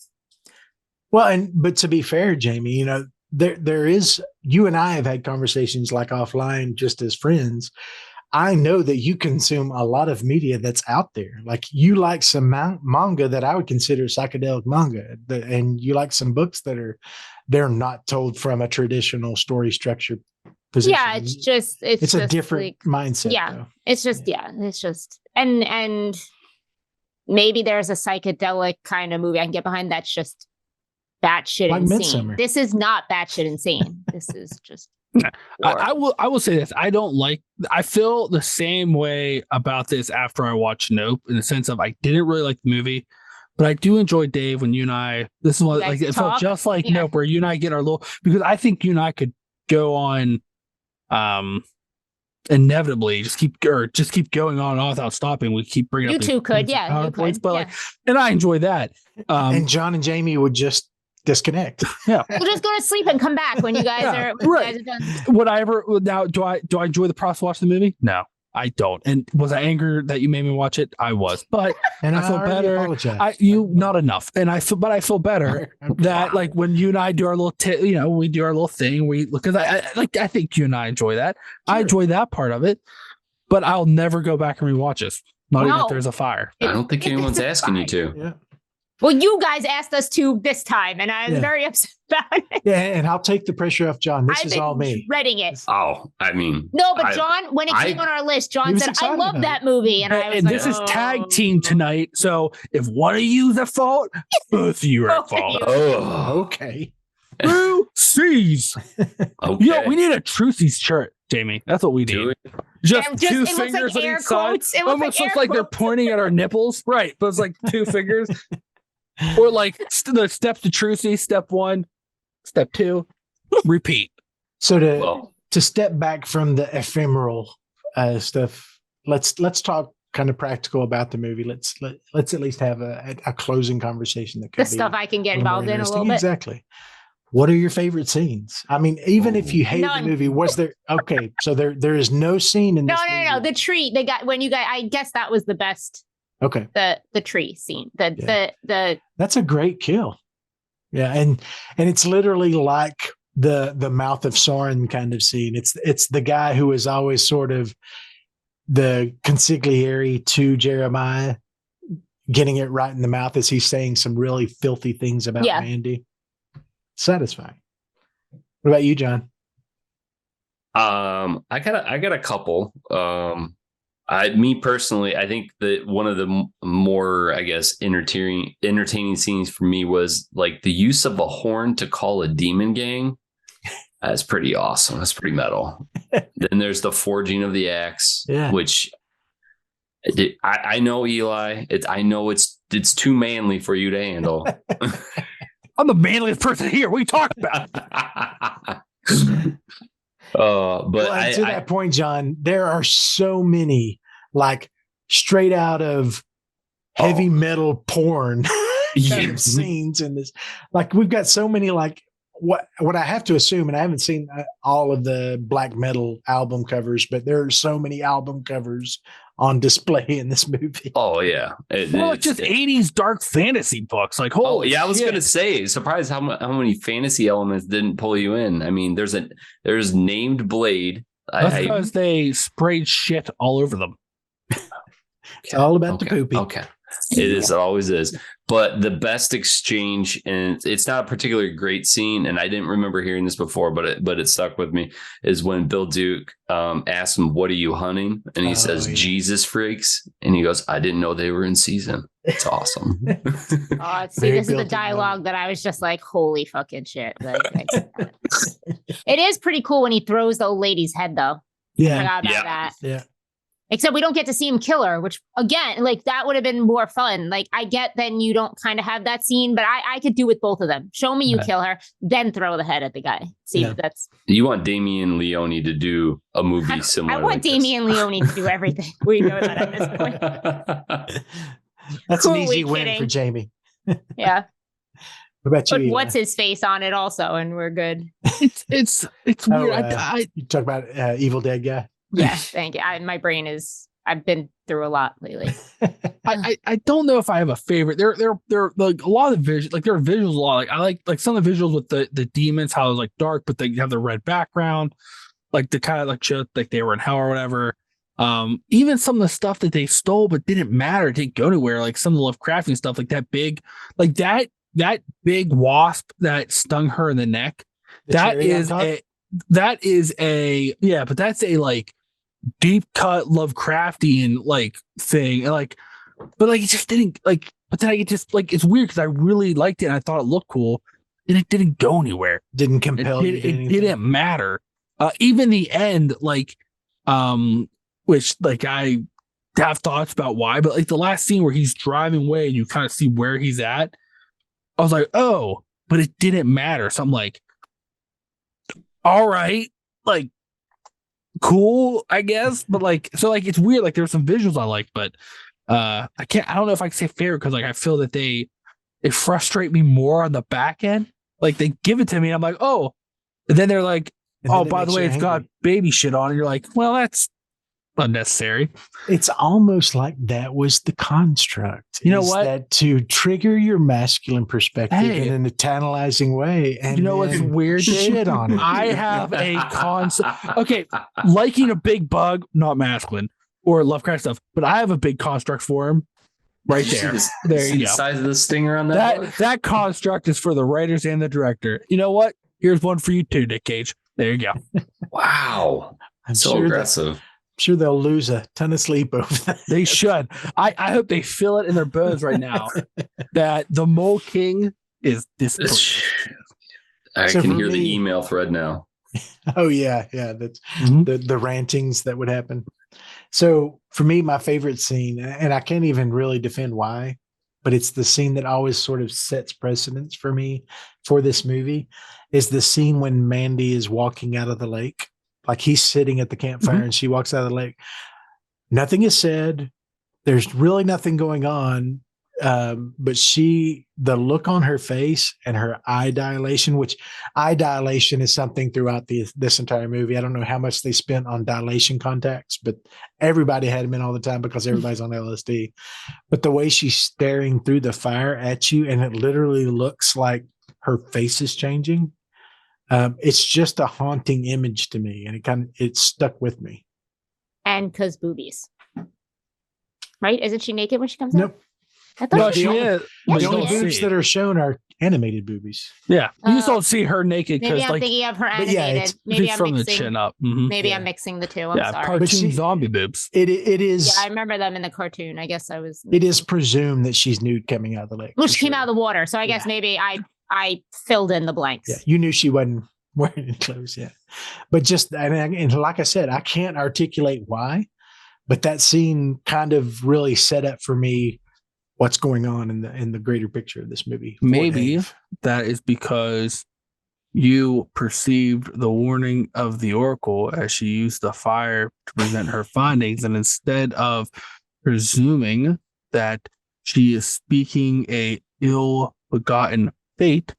Well, but to be fair, Jaime, you know, there is, you and I have had conversations like offline just as friends. I know that you consume a lot of media that's out there. Like you like some manga that I would consider psychedelic manga, and you like some books that they're not told from a traditional story structure position. Yeah, it's a different mindset. Yeah, though. It's just and maybe there's a psychedelic kind of movie I can get behind that's just batshit like insane. Midsummer. This is not batshit insane. This is just. I will say this. I feel the same way about this after I watched Nope, in the sense of I didn't really like the movie, but I do enjoy Dave when you and I. This is what like it felt just like Nope, where you and I get our little, because I think you and I could go on, inevitably just keep going on and on without stopping. We keep bringing you up two could, yeah, you could, but like, and I enjoy that. And John and Jaime would just disconnect. Yeah, we'll just go to sleep and come back when you guys are right. You guys are done. Would I ever now? Do I enjoy the process of watching the movie? No, I don't. And was I angry that you made me watch it? I was, but and I feel better. Apologize. Not enough, and I feel better that like when you and I do our little, we do our little thing. We because I think you and I enjoy that. Sure. I enjoy that part of it, but I'll never go back and rewatch this. Not even if there's a fire. I don't think anyone's asking you to. Yeah. Well, you guys asked us to this time, and I was very upset about it. Yeah, and I'll take the pressure off John. This is all me. Dreading it. Oh, I mean, no, but John, when it came on our list, John said, "I love that movie," and I was and like, this is tag team tonight. So if one of you's at fault, both of you are at fault. Oh, okay. True C's. Okay. Yo, we need a True C's shirt, Jamie. That's what we need. Just two fingers on each side. Almost looks like they're pointing at our nipples. Right. But it's like two fingers. Or like the steps to True C. Step 1, step 2, repeat. So to step back from the ephemeral stuff, let's talk kind of practical about the movie. Let's at least have a closing conversation that could the stuff I can get involved in a little bit. Exactly. What are your favorite scenes? I mean, even if you hate the movie, was there? Okay, so there is no scene in this movie. No. The tree they got when you got. I guess that was the best. Okay. The tree scene. The That's a great kill. Yeah, and it's literally like the Mouth of Sauron kind of scene. It's the guy who is always sort of the consigliere to Jeremiah, getting it right in the mouth as he's saying some really filthy things about Mandy. Satisfying. What about you, John? I got a couple. Me personally, I think that one of the more, I guess, entertaining scenes for me was like the use of a horn to call a demon gang. That's pretty awesome. That's pretty metal. Then there's the forging of the axe, which I know, Eli. I know it's too manly for you to handle. I'm the manliest person here. What are you talking about? But to that point, John, there are so many like straight out of heavy metal porn kind of scenes in this. Like we've got so many like what I have to assume, and I haven't seen all of the black metal album covers, but there are so many album covers on display in this movie. Oh yeah, it's just 80s dark fantasy books. Like holy I was gonna say, surprised how many fantasy elements didn't pull you in. I mean, there's named Blade. That's because they sprayed shit all over them. It's all about the poopy. Okay. It always is. But the best exchange, and it's not a particularly great scene, and I didn't remember hearing this before, but it stuck with me, is when Bill Duke asks him, "What are you hunting?" And he says, "Jesus freaks." And he goes, "I didn't know they were in season." It's awesome. See, this is the dialogue that I was just like, holy fucking shit. It is pretty cool when he throws the old lady's head, though. Yeah. I forgot about that. Yeah. Except we don't get to see him kill her, which again, like that would have been more fun. Like I get then you don't kind of have that scene, but I could do with both of them. Show me you kill her, then throw the head at the guy. See, that's you want Damien Leone to do a movie similar. I want Damien Leone to do everything. We know that at this point. That's an easy win for Jamie. Yeah. What about you? But what's his face on it also, and we're good. It's weird. You talk about Evil Dead guy. Yeah, thank you. My brain is. I've been through a lot lately. I don't know if I have a favorite. They're like a lot of visuals. Like there are visuals a lot. Like I like some of the visuals with the demons, how it was like dark, but they have the red background. Like the kind of like shit, like they were in hell or whatever. Even some of the stuff that they stole but didn't matter, didn't go anywhere. Like some of the Lovecraftian stuff, like that big, like that big wasp that stung her in the neck. But that's a like deep cut Lovecraftian like thing, and like, but like it just didn't like. But then I just like it's weird because I really liked it and I thought it looked cool, and it didn't go anywhere. Didn't compel you. It didn't matter. Even the end, like, which like I have thoughts about why, but like the last scene where he's driving away and you kind of see where he's at, I was like, oh, but it didn't matter. So I'm like, all right, like. Cool, I guess, but like, so like, it's weird. Like, there's some visuals I like, but I don't know if I can say fair because like I feel that they frustrate me more on the back end. Like, they give it to me, and I'm like, oh, and then they're like, oh, by the way, it's got baby shit on, and you're like, well, that's unnecessary. It's almost like that was the construct. You know what? That to trigger your masculine perspective in a tantalizing way. And you know what's weird? Shit on it. I have a concept. Okay, liking a big bug, not masculine or Lovecraft stuff, but I have a big construct for him. right Did you see there. this- There see you the go. size of the stinger on that. book? That construct is for the writers and the director. You know what? Here's one for you too, Nick Cage. There you go. Wow, I'm so sure aggressive. sure they'll lose a ton of sleep over that. They should. I hope they feel it in their bones right now that the Mole King is displeased. I So can for hear the me- email thread now. Oh yeah, that's Mhm. the rantings that would happen. So for me, my favorite scene, and I can't even really defend why, but it's the scene that always sort of sets precedence for me for this movie, is the scene when Mandy is walking out of the lake. Like he's sitting at the campfire Mhm. and she walks out of the lake. Nothing is said. There's really nothing going on. But the look on her face and her eye dilation, which eye dilation is something throughout this entire movie. I don't know how much they spent on dilation contacts, but everybody had them in all the time because everybody's on LSD. But the way she's staring through the fire at you, and it literally looks like her face is changing. It's just a haunting image to me, and it stuck with me. And because boobies. Right? Isn't she naked when she comes Nope. out? I thought No, she she was. is. Yeah, But The you she only don't is. boobs see. that are shown are animated boobies. Yeah. You just Oh. don't see her naked Maybe because I'm like thinking of her but yeah, animated. it's Maybe I'm from the mixing. chin up. Mhm. Maybe Yeah. I'm mixing the two. I'm Yeah, sorry. cartoon zombie boobs. It is. Yeah, I remember them in the cartoon. I guess I was. It is presumed that she's nude coming out of the lake. Well, for she came sure. out of the water, so I guess Yeah. maybe I filled in the blanks. Yeah, you knew she wasn't wearing any clothes yet. But just and like I said, I can't articulate why, but that scene kind of really set up for me what's going on in the greater picture of this movie. Fort Maybe Hays. that is because you perceived the warning of the Oracle as she used the fire to present her findings, and instead of presuming that she is speaking a ill-begotten fate,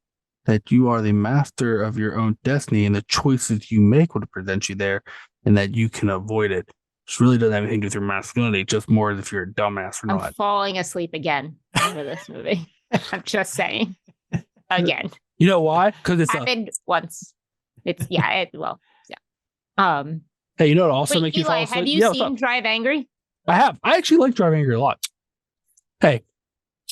that you are the master of your own destiny and the choices you make will present you there, and that you can avoid it. This really doesn't have anything to do with your masculinity, just more as if you're a dumbass or I'm not. falling asleep again over this movie. I'm just saying. Again. You know why? Because it's Happened once. It's yeah. hey, you know what also Wait, make you fall Eli, asleep? have you Yeah, what's seen up? Drive Angry? I have. I actually like Driving Angry a lot. Hey,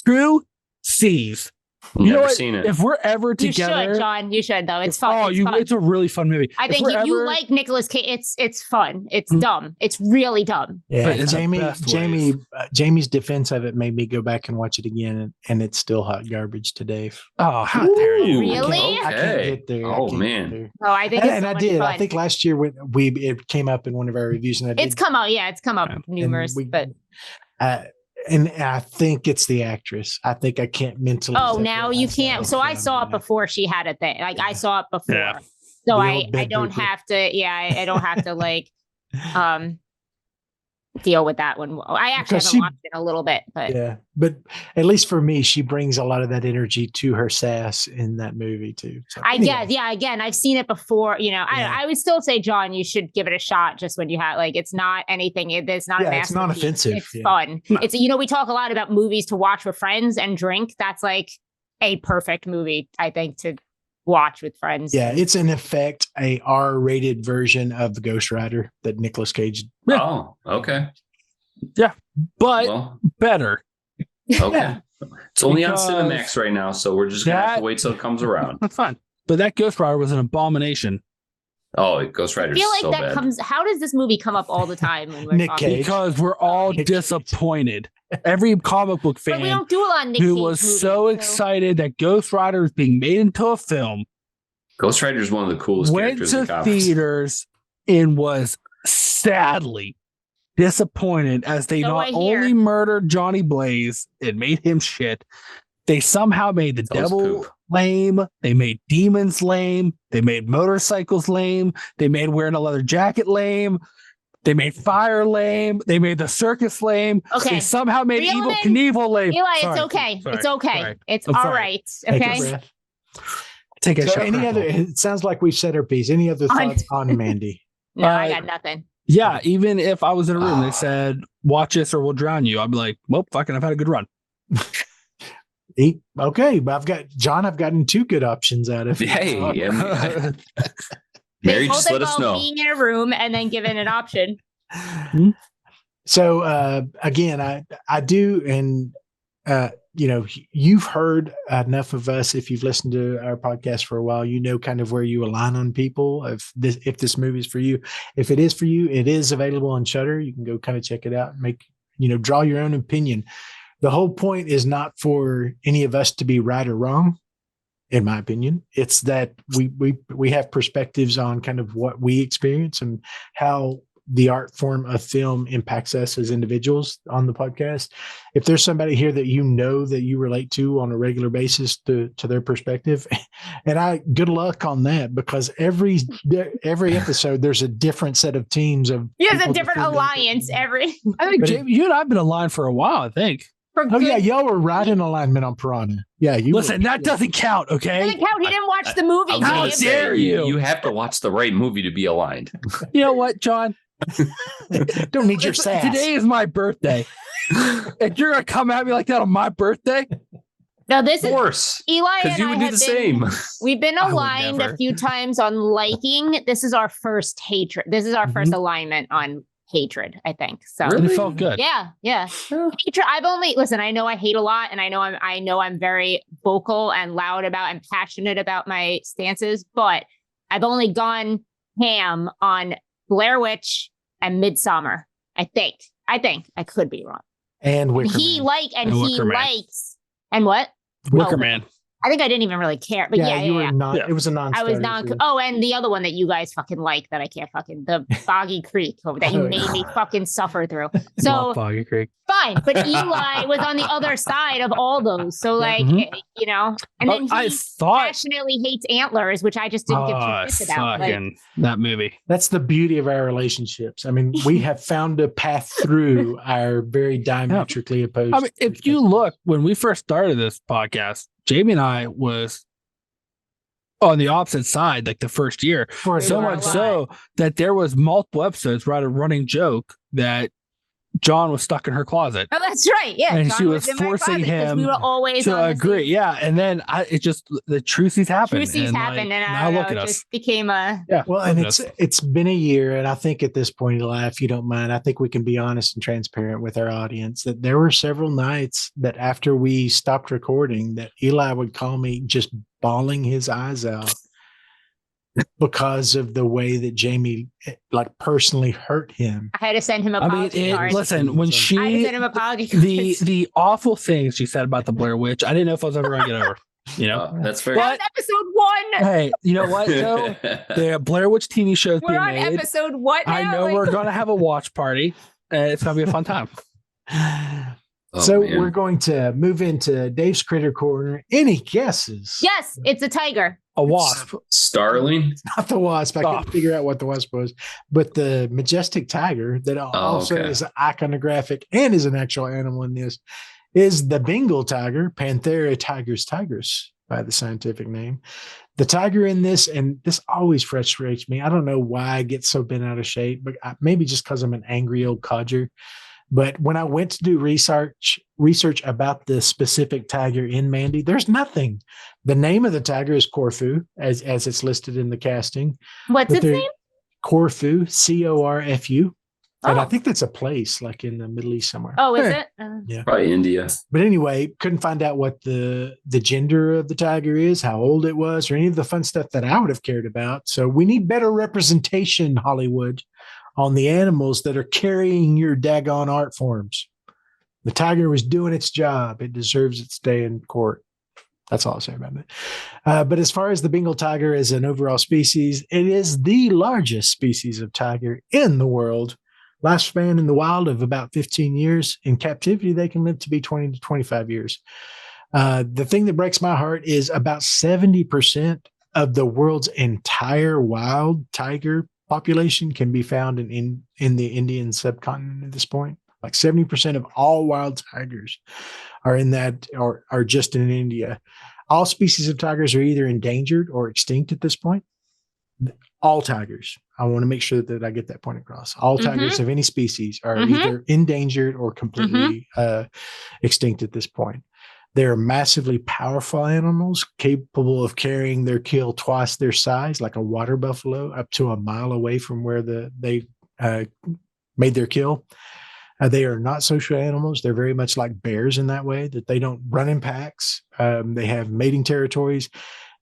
True C's. You know Never what? seen it. If we're ever You together, should, John. You should though. It's fun. oh, It's it's a really fun movie. I If think we're if you ever- like Nicolas Cage, it's fun. It's Mhm. dumb. It's really dumb. Yeah, But in the best ways. Jamie's defense of it made me go back and watch it again, and it's still hot garbage to Dave. Oh, how dare you? Ooh, Really? I can't Okay. get there. I Oh, can't man. get there. Oh, I think it's And so I much did. fun. I think last year when it came up in one of our reviews, and I did. It's come out. Yeah, it's come up Yeah. numerous. But And I think it's the actress. I think I can't mentally. oh, separate now you myself can't. So I from saw it that. before she had a thing. Like I saw it before. Yeah. So The I old bed don't booper. have to. Yeah, I don't have to like deal with that one. I actually Because haven't she- watched it in a little bit, but Yeah, but at least for me, she brings a lot of that energy to her sass in that movie too. So, I anyway. guess, yeah, again, I've seen it before. You know, Yeah. I would still say, John, you should give it a shot just when you have like it's not anything. It's not a Yeah, it's masterpiece. non-offensive, It's yeah. fun. No. It's we talk a lot about movies to watch with friends and drink. That's like a perfect movie, I think, to watch with friends. Yeah, it's in effect a R-rated version of the Ghost Rider that Nicolas Cage. Oh, okay. But Well, better. okay. Yeah. It's only on Because Cinemax right now, so we're just gonna have that- to wait till it comes around. That's fine. But that Ghost Rider was an abomination Oh, Ghost I Rider's feel like so that bad. comes. How does this movie come up all the time when we're Nick talking? Cage. because we're all Nick Cage. disappointed. Every comic book But we fan don't do it on Nick who Cage was movies, so excited that Ghost Rider is being made into a film Ghost Rider's one of the coolest went characters in to comics. theaters and was sadly disappointed as they So not I hear. only murdered Johnny Blaze and made him shit, they somehow made the That was devil poop. lame. They made demons lame. They made motorcycles lame. They made wearing a leather jacket lame. They made fire lame. They made the circus lame. Okay. They somehow made Reel Evil in. Knievel lame. Eli, Sorry. it's okay. Sorry. It's okay. Sorry. It's I'm all sorry. right. Take a Okay. breath. Take a So shot. any other? It sounds like we've said our piece. Any other On- thoughts on Mandy? No, I Uh, got nothing. Yeah, even if I was in a room, they Ah. said, watch this or we'll drown you. I'd be like, well, fucking, I've had a good run. Okay, but I've gotten two good options out of it. Hey, Yeah. Mary, Both just let us involve know. being in a room and then given an option. So again, I do, and you've heard enough of us. If you've listened to our podcast for a while, you know kind of where you align on people. If this movie is for you, if it is for you, it is available on Shudder. You can go kind of check it out and make, draw your own opinion. The whole point is not for any of us to be right or wrong, in my opinion. It's that we have perspectives on kind of what we experience and how the art form of film impacts us as individuals on the podcast. If there's somebody here that that you relate to on a regular basis to their perspective, and good luck on that, because every episode there's a different set of teams of. There's a different alliance I think Jamie, you and I've been aligned for a while, I think. Yeah, y'all were right in alignment on Piranha. Yeah, you listen. That doesn't count, okay? Doesn't count. He didn't watch the movie. How dare you? You have to watch the right movie to be aligned. You know what, John? Don't need your sass. Today is my birthday. And you're gonna come at me like that on my birthday? No, this of course, Eli because you would do the same. We've been aligned a few times on liking. This is our first hatred. This is our first alignment on hatred, I think. So really? It felt good. Yeah. Hatred. I know I hate a lot, and I know I'm very vocal and loud about and passionate about my stances, but I've only gone ham on Blair Witch and Midsommar. I think I could be wrong. And Wicker he Man. likes and what? Wicker Man. I think I didn't even really care. But you were not. Yeah. It was a non-starter. I was not. Oh, and the other one that you guys fucking like that I can't the Boggy Creek that you made me fucking suffer through. So Boggy Creek. Fine, but Eli was on the other side of all those. So and then he passionately hates Antlers, which I just didn't give two shits about. That movie. That's the beauty of our relationships. I mean, we have found a path through our very diametrically opposed. I mean, if you look, when we first started this podcast, Jamie and I was on the opposite side, like the first year. So much so that there was multiple episodes where I had a running joke that John was stuck in her closet. Oh, that's right. Yeah. And John she was forcing him we were always to agree. Yeah. And then the truces happened. And now look at us. Just became a. Yeah. Well, and it's been a year. And I think at this point, Eli, if you don't mind, I think we can be honest and transparent with our audience that there were several nights that after we stopped recording that Eli would call me just bawling his eyes out because of the way that Jamie personally hurt him. I had to send him an apology card. Listen, when I had to send him apology cards. the awful things she said about the Blair Witch, I didn't know if I was ever going to get over. That's fair. That was episode 1. Hey, you know what? Joe? The Blair Witch TV show we're on made. Episode what now? I know we're going to have a watch party, and it's going to be a fun time. We're going to move into Dave's Critter Corner. Any guesses? Yes, it's a tiger. A wasp. Starling? It's not the wasp. I couldn't figure out what the wasp was. But the majestic tiger that also is iconographic and is an actual animal in this is the Bengal tiger, Panthera tigris by the scientific name. The tiger in this, and this always frustrates me. I don't know why I get so bent out of shape, but maybe just because I'm an angry old codger. But when I went to do research about the specific tiger in Mandy, there's nothing. The name of the tiger is Corfu, as it's listed in the casting. What's its name? Corfu, Corfu. And I think that's a place like in the Middle East somewhere. Oh, is it? Yeah. Probably India. But anyway, couldn't find out what the gender of the tiger is, how old it was, or any of the fun stuff that I would have cared about. So we need better representation, Hollywood, on the animals that are carrying your daggone art forms. The tiger was doing its job. It deserves its day in court. That's all I'll say about it. But as far as the Bengal tiger as an overall species, it is the largest species of tiger in the world. Lifespan in the wild of about 15 years. In captivity, they can live to be 20 to 25 years. The thing that breaks my heart is about 70% of the world's entire wild tiger population can be found in the Indian subcontinent at this point. Like 70% of all wild tigers are in that or are just in India. All species of tigers are either endangered or extinct at this point. All tigers. I want to make sure that I get that point across. All tigers of any species are either endangered or completely extinct at this point. They're massively powerful animals capable of carrying their kill twice their size, like a water buffalo, up to a mile away from where they made their kill. They are not social animals. They're very much like bears in that way, that they don't run in packs. They have mating territories.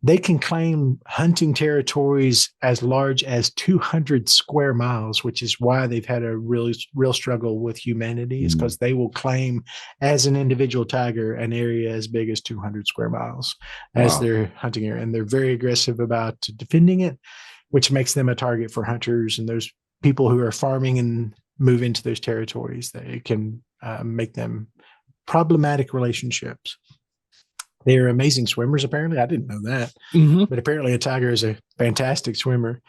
They can claim hunting territories as large as 200 square miles, which is why they've had a real struggle with humanity, is because they will claim as an individual tiger an area as big as 200 square miles as their hunting area. And they're very aggressive about defending it, which makes them a target for hunters and those people who are farming and move into those territories. They can make them problematic relationships. They are amazing swimmers, apparently. I didn't know that. But apparently a tiger is a fantastic swimmer.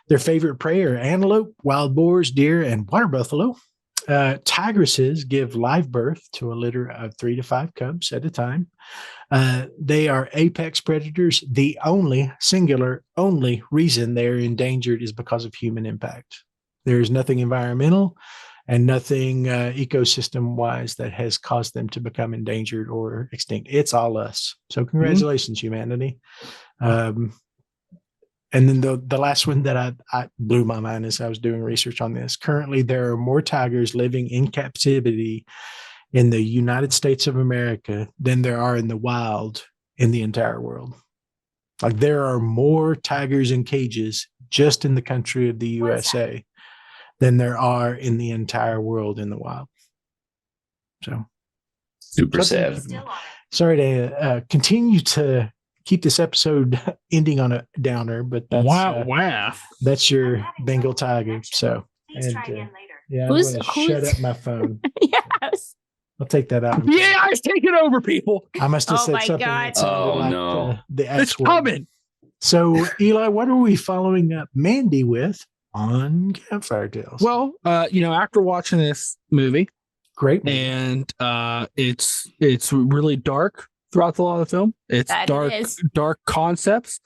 Their favorite prey are antelope, wild boars, deer, and water buffalo. Tigresses give live birth to a litter of 3 to 5 cubs at a time. They are apex predators. The only reason they're endangered is because of human impact. There is nothing environmental and nothing ecosystem-wise that has caused them to become endangered or extinct. It's all us. So congratulations, humanity. And then the last one that I blew my mind as I was doing research on this. Currently, there are more tigers living in captivity in the United States of America than there are in the wild in the entire world. Like, there are more tigers in cages just in the country of the USA than there are in the entire world in the wild. So super sad. Sorry to continue to keep this episode ending on a downer, but that's that's your Bengal tiger. So and, yeah, I'm going to shut up my phone. Yes. I'll take that out. Yeah, I was taking over, people. I must have said something. The it's coming. So, Eli, what are we following up Mandy with on Campfire Tales? Well, after watching this movie, great movie. And it's really dark throughout the lot of the film. It's dark concepts,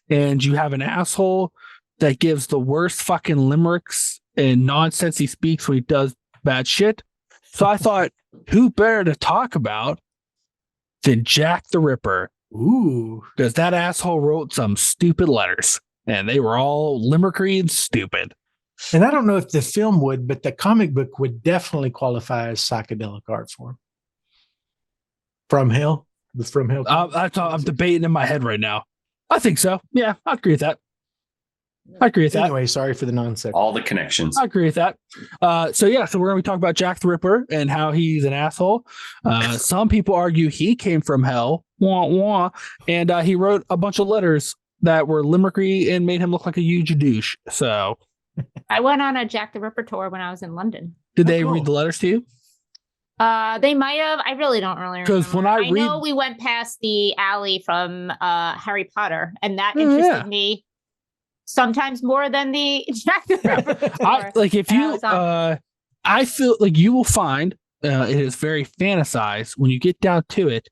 and you have an asshole that gives the worst fucking limericks and nonsense he speaks when he does bad shit. So I thought, who better to talk about than Jack the Ripper? Ooh, because that asshole wrote some stupid letters, and they were all limericky and stupid. And I don't know if the film would, but the comic book would definitely qualify as psychedelic art form. From Hell? The From Hell? I'm debating in my head right now. I think so. Yeah, I agree with that. Anyway, sorry for the nonsense. All the connections. I agree with that. So we're going to be talking about Jack the Ripper and how he's an asshole. Some people argue he came from hell, and he wrote a bunch of letters that were limericky and made him look like a huge douche. So I went on a Jack the Ripper tour when I was in London. Did they read the letters to you? They might have. I really don't really remember. Because when I know we went past the alley from Harry Potter, and that interested me sometimes more than the Jack the Ripper. I feel like you will find it is very fantasized. When you get down to it,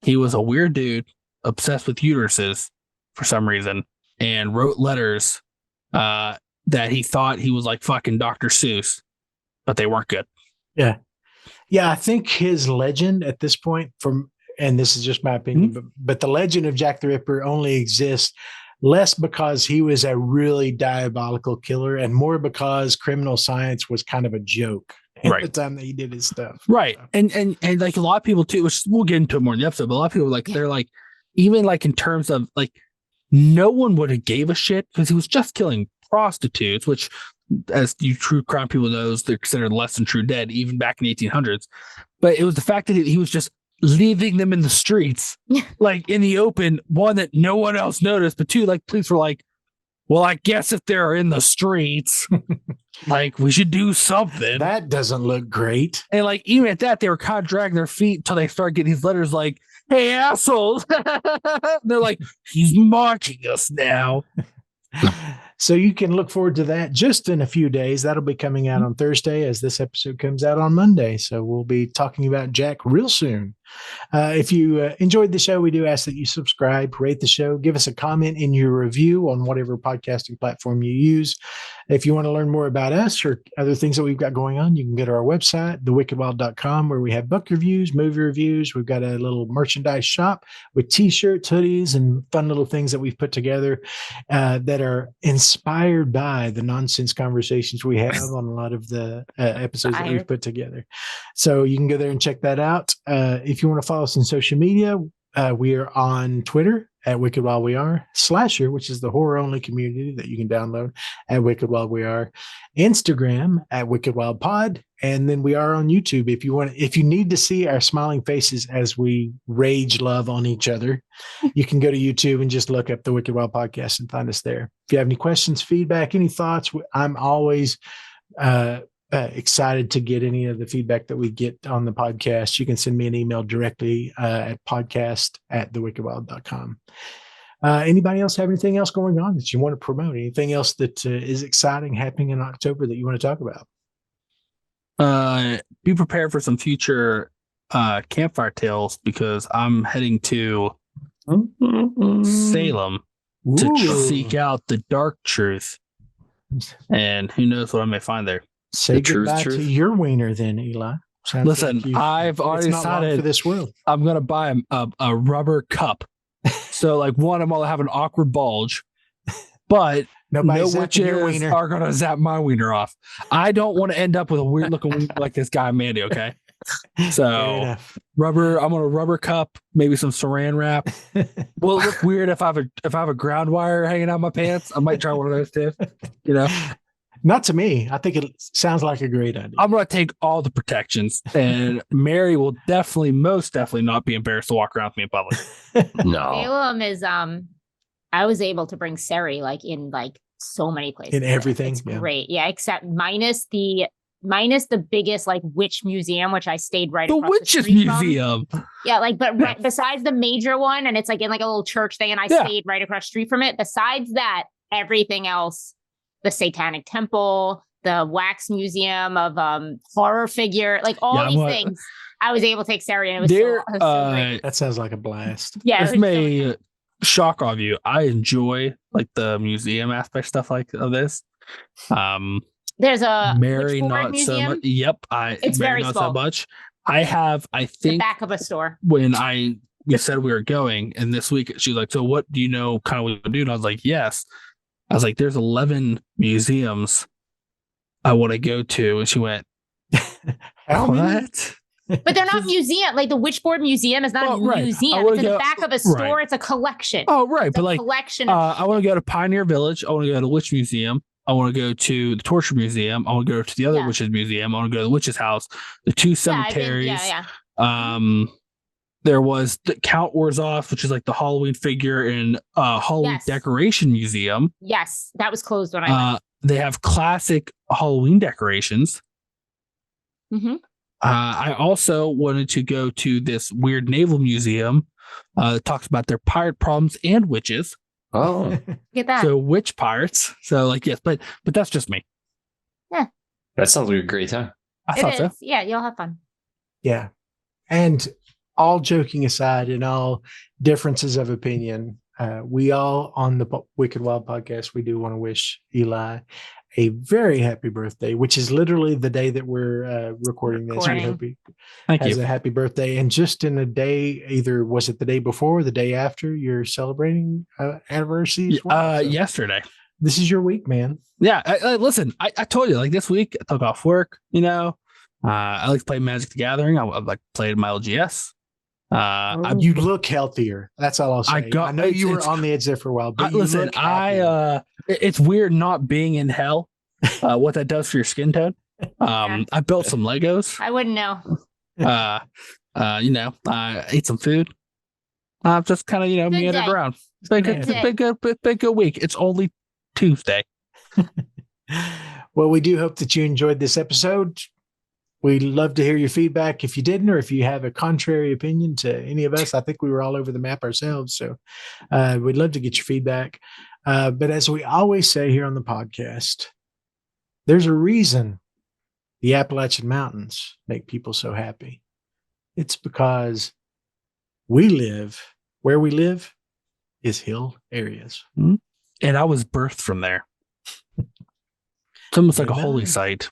he was a weird dude obsessed with uteruses for some reason and wrote letters that he thought he was like fucking Dr. Seuss, but they weren't good. Yeah. Yeah, I think his legend at this point, and this is just my opinion, but the legend of Jack the Ripper only exists less because he was a really diabolical killer and more because criminal science was kind of a joke at the time that he did his stuff. Right. And like a lot of people too, which we'll get into it more in the episode, but a lot of people they're like, even like in terms of like, no one would have gave a shit because he was just killing prostitutes, which as you true crime people knows, they're considered less than true dead, even back in the 1800s. But it was the fact that he was just leaving them in the streets, like in the open, one, that no one else noticed, but two, like police were like, well, I guess if they're in the streets, like we should do something. That doesn't look great. And like, even at that, they were kind of dragging their feet until they started getting these letters like, hey, assholes. They're like, he's marking us now. So you can look forward to that just in a few days. That'll be coming out on Thursday as this episode comes out on Monday. So we'll be talking about Jack real soon. If you enjoyed the show, we do ask that you subscribe, rate the show, give us a comment in your review on whatever podcasting platform you use. If you want to learn more about us or other things that we've got going on, you can go to our website, thewickedwild.com, where we have book reviews, movie reviews. We've got a little merchandise shop with t-shirts, hoodies, and fun little things that we've put together that are inspired by the nonsense conversations we have on a lot of the episodes that we've put together. So you can go there and check that out. If you want to follow us on social media, we are on Twitter at Wicked While We Are, Slasher, which is the horror only community that you can download at Wicked While We Are, Instagram at Wicked Wild Pod, and then we are on YouTube. If you need to see our smiling faces as we rage love on each other, you can go to YouTube and just look up the Wicked Wild Podcast and find us there. If you have any questions, feedback, any thoughts, I'm always excited to get any of the feedback that we get on the podcast. You can send me an email directly at podcast@thewickedwild.com. Anybody else have anything else going on that you want to promote? Anything else that is exciting happening in October that you want to talk about? Be prepared for some future campfire tales, because I'm heading to Salem to seek out the dark truth. And who knows what I may find there. Say goodbye to your wiener then, Eli. Sounds Listen, like I've already decided for this world. I'm going to buy a rubber cup. So like one, I'm going to have an awkward bulge, but no witches are going to zap my wiener off. I don't want to end up with a weird looking wiener like this guy, Mandy. Okay. So rubber, I'm on a rubber cup, maybe some saran wrap. Will it look weird if I have a ground wire hanging out my pants? I might try one of those too, you know? Not to me. I think it sounds like a great idea. I'm going to take all the protections, and Mary will most definitely not be embarrassed to walk around with me in public. No. Salem is, I was able to bring Seri in so many places. In everything. It's great. Yeah. Except minus the biggest witch museum, which I stayed right across the street museum. From. Yeah. But besides the major one, and it's in a little church thing, and I stayed right across the street from it. Besides that, everything else, the Satanic Temple, the Wax Museum of horror figure, all these things. I was able to take Sarah, and it was so great. That sounds like a blast. Yeah, this may shock all of you. I enjoy the museum aspect stuff of this. There's a Mary not museum. So much. Yep, it's Mary very not small. so much. I think the back of a store. When we said we were going, and this week she was like, "So what do you know? Kind of what to do?" And I was like, "Yes." I was like, "There's 11 museums I want to go to," and she went, "What?" But they're not museum. The Witchboard Museum is not a museum. It's in the back of a store. It's a collection. Oh, right. It's a collection. I want to go to Pioneer Village. I want to go to the Witch Museum. I want to go to the Torture Museum. I want to go to the other Witches Museum. I want to go to the Witch's House. The 2 cemeteries. There was the Count Orzov, which is the Halloween figure in Halloween Decoration Museum. Yes, that was closed when I went. They have classic Halloween decorations. Mm-hmm. I also wanted to go to this weird naval museum that talks about their pirate problems and witches. Oh, get that. So witch pirates. So yes, but that's just me. Yeah, that sounds like a great time. I thought so. Yeah, you'll have fun. Yeah, and all joking aside, and all differences of opinion, we all on the Wicked Wild podcast, we do want to wish Eli a very happy birthday, which is literally the day that we're recording this. We hope he has a happy birthday. And just in a day, either was it the day before or the day after, you're celebrating anniversary as well? Yesterday. This is your week, man. Yeah. Listen, I told you, this week I took off work, I like to play Magic the Gathering. I played my LGS. You look healthier. That's all I'll say. I know you were on the edge there for a while, but listen, it's weird not being in hell. What that does for your skin tone. I built some Legos. I wouldn't know. I ate some food. Just kind of meandered around. It's been a good week. It's only Tuesday. Well, we do hope that you enjoyed this episode. We'd love to hear your feedback. If you didn't, or if you have a contrary opinion to any of us, I think we were all over the map ourselves. So we'd love to get your feedback. But as we always say here on the podcast, there's a reason the Appalachian Mountains make people so happy. It's because we live where we live is hill areas. And I was birthed from there. It's almost like a holy site.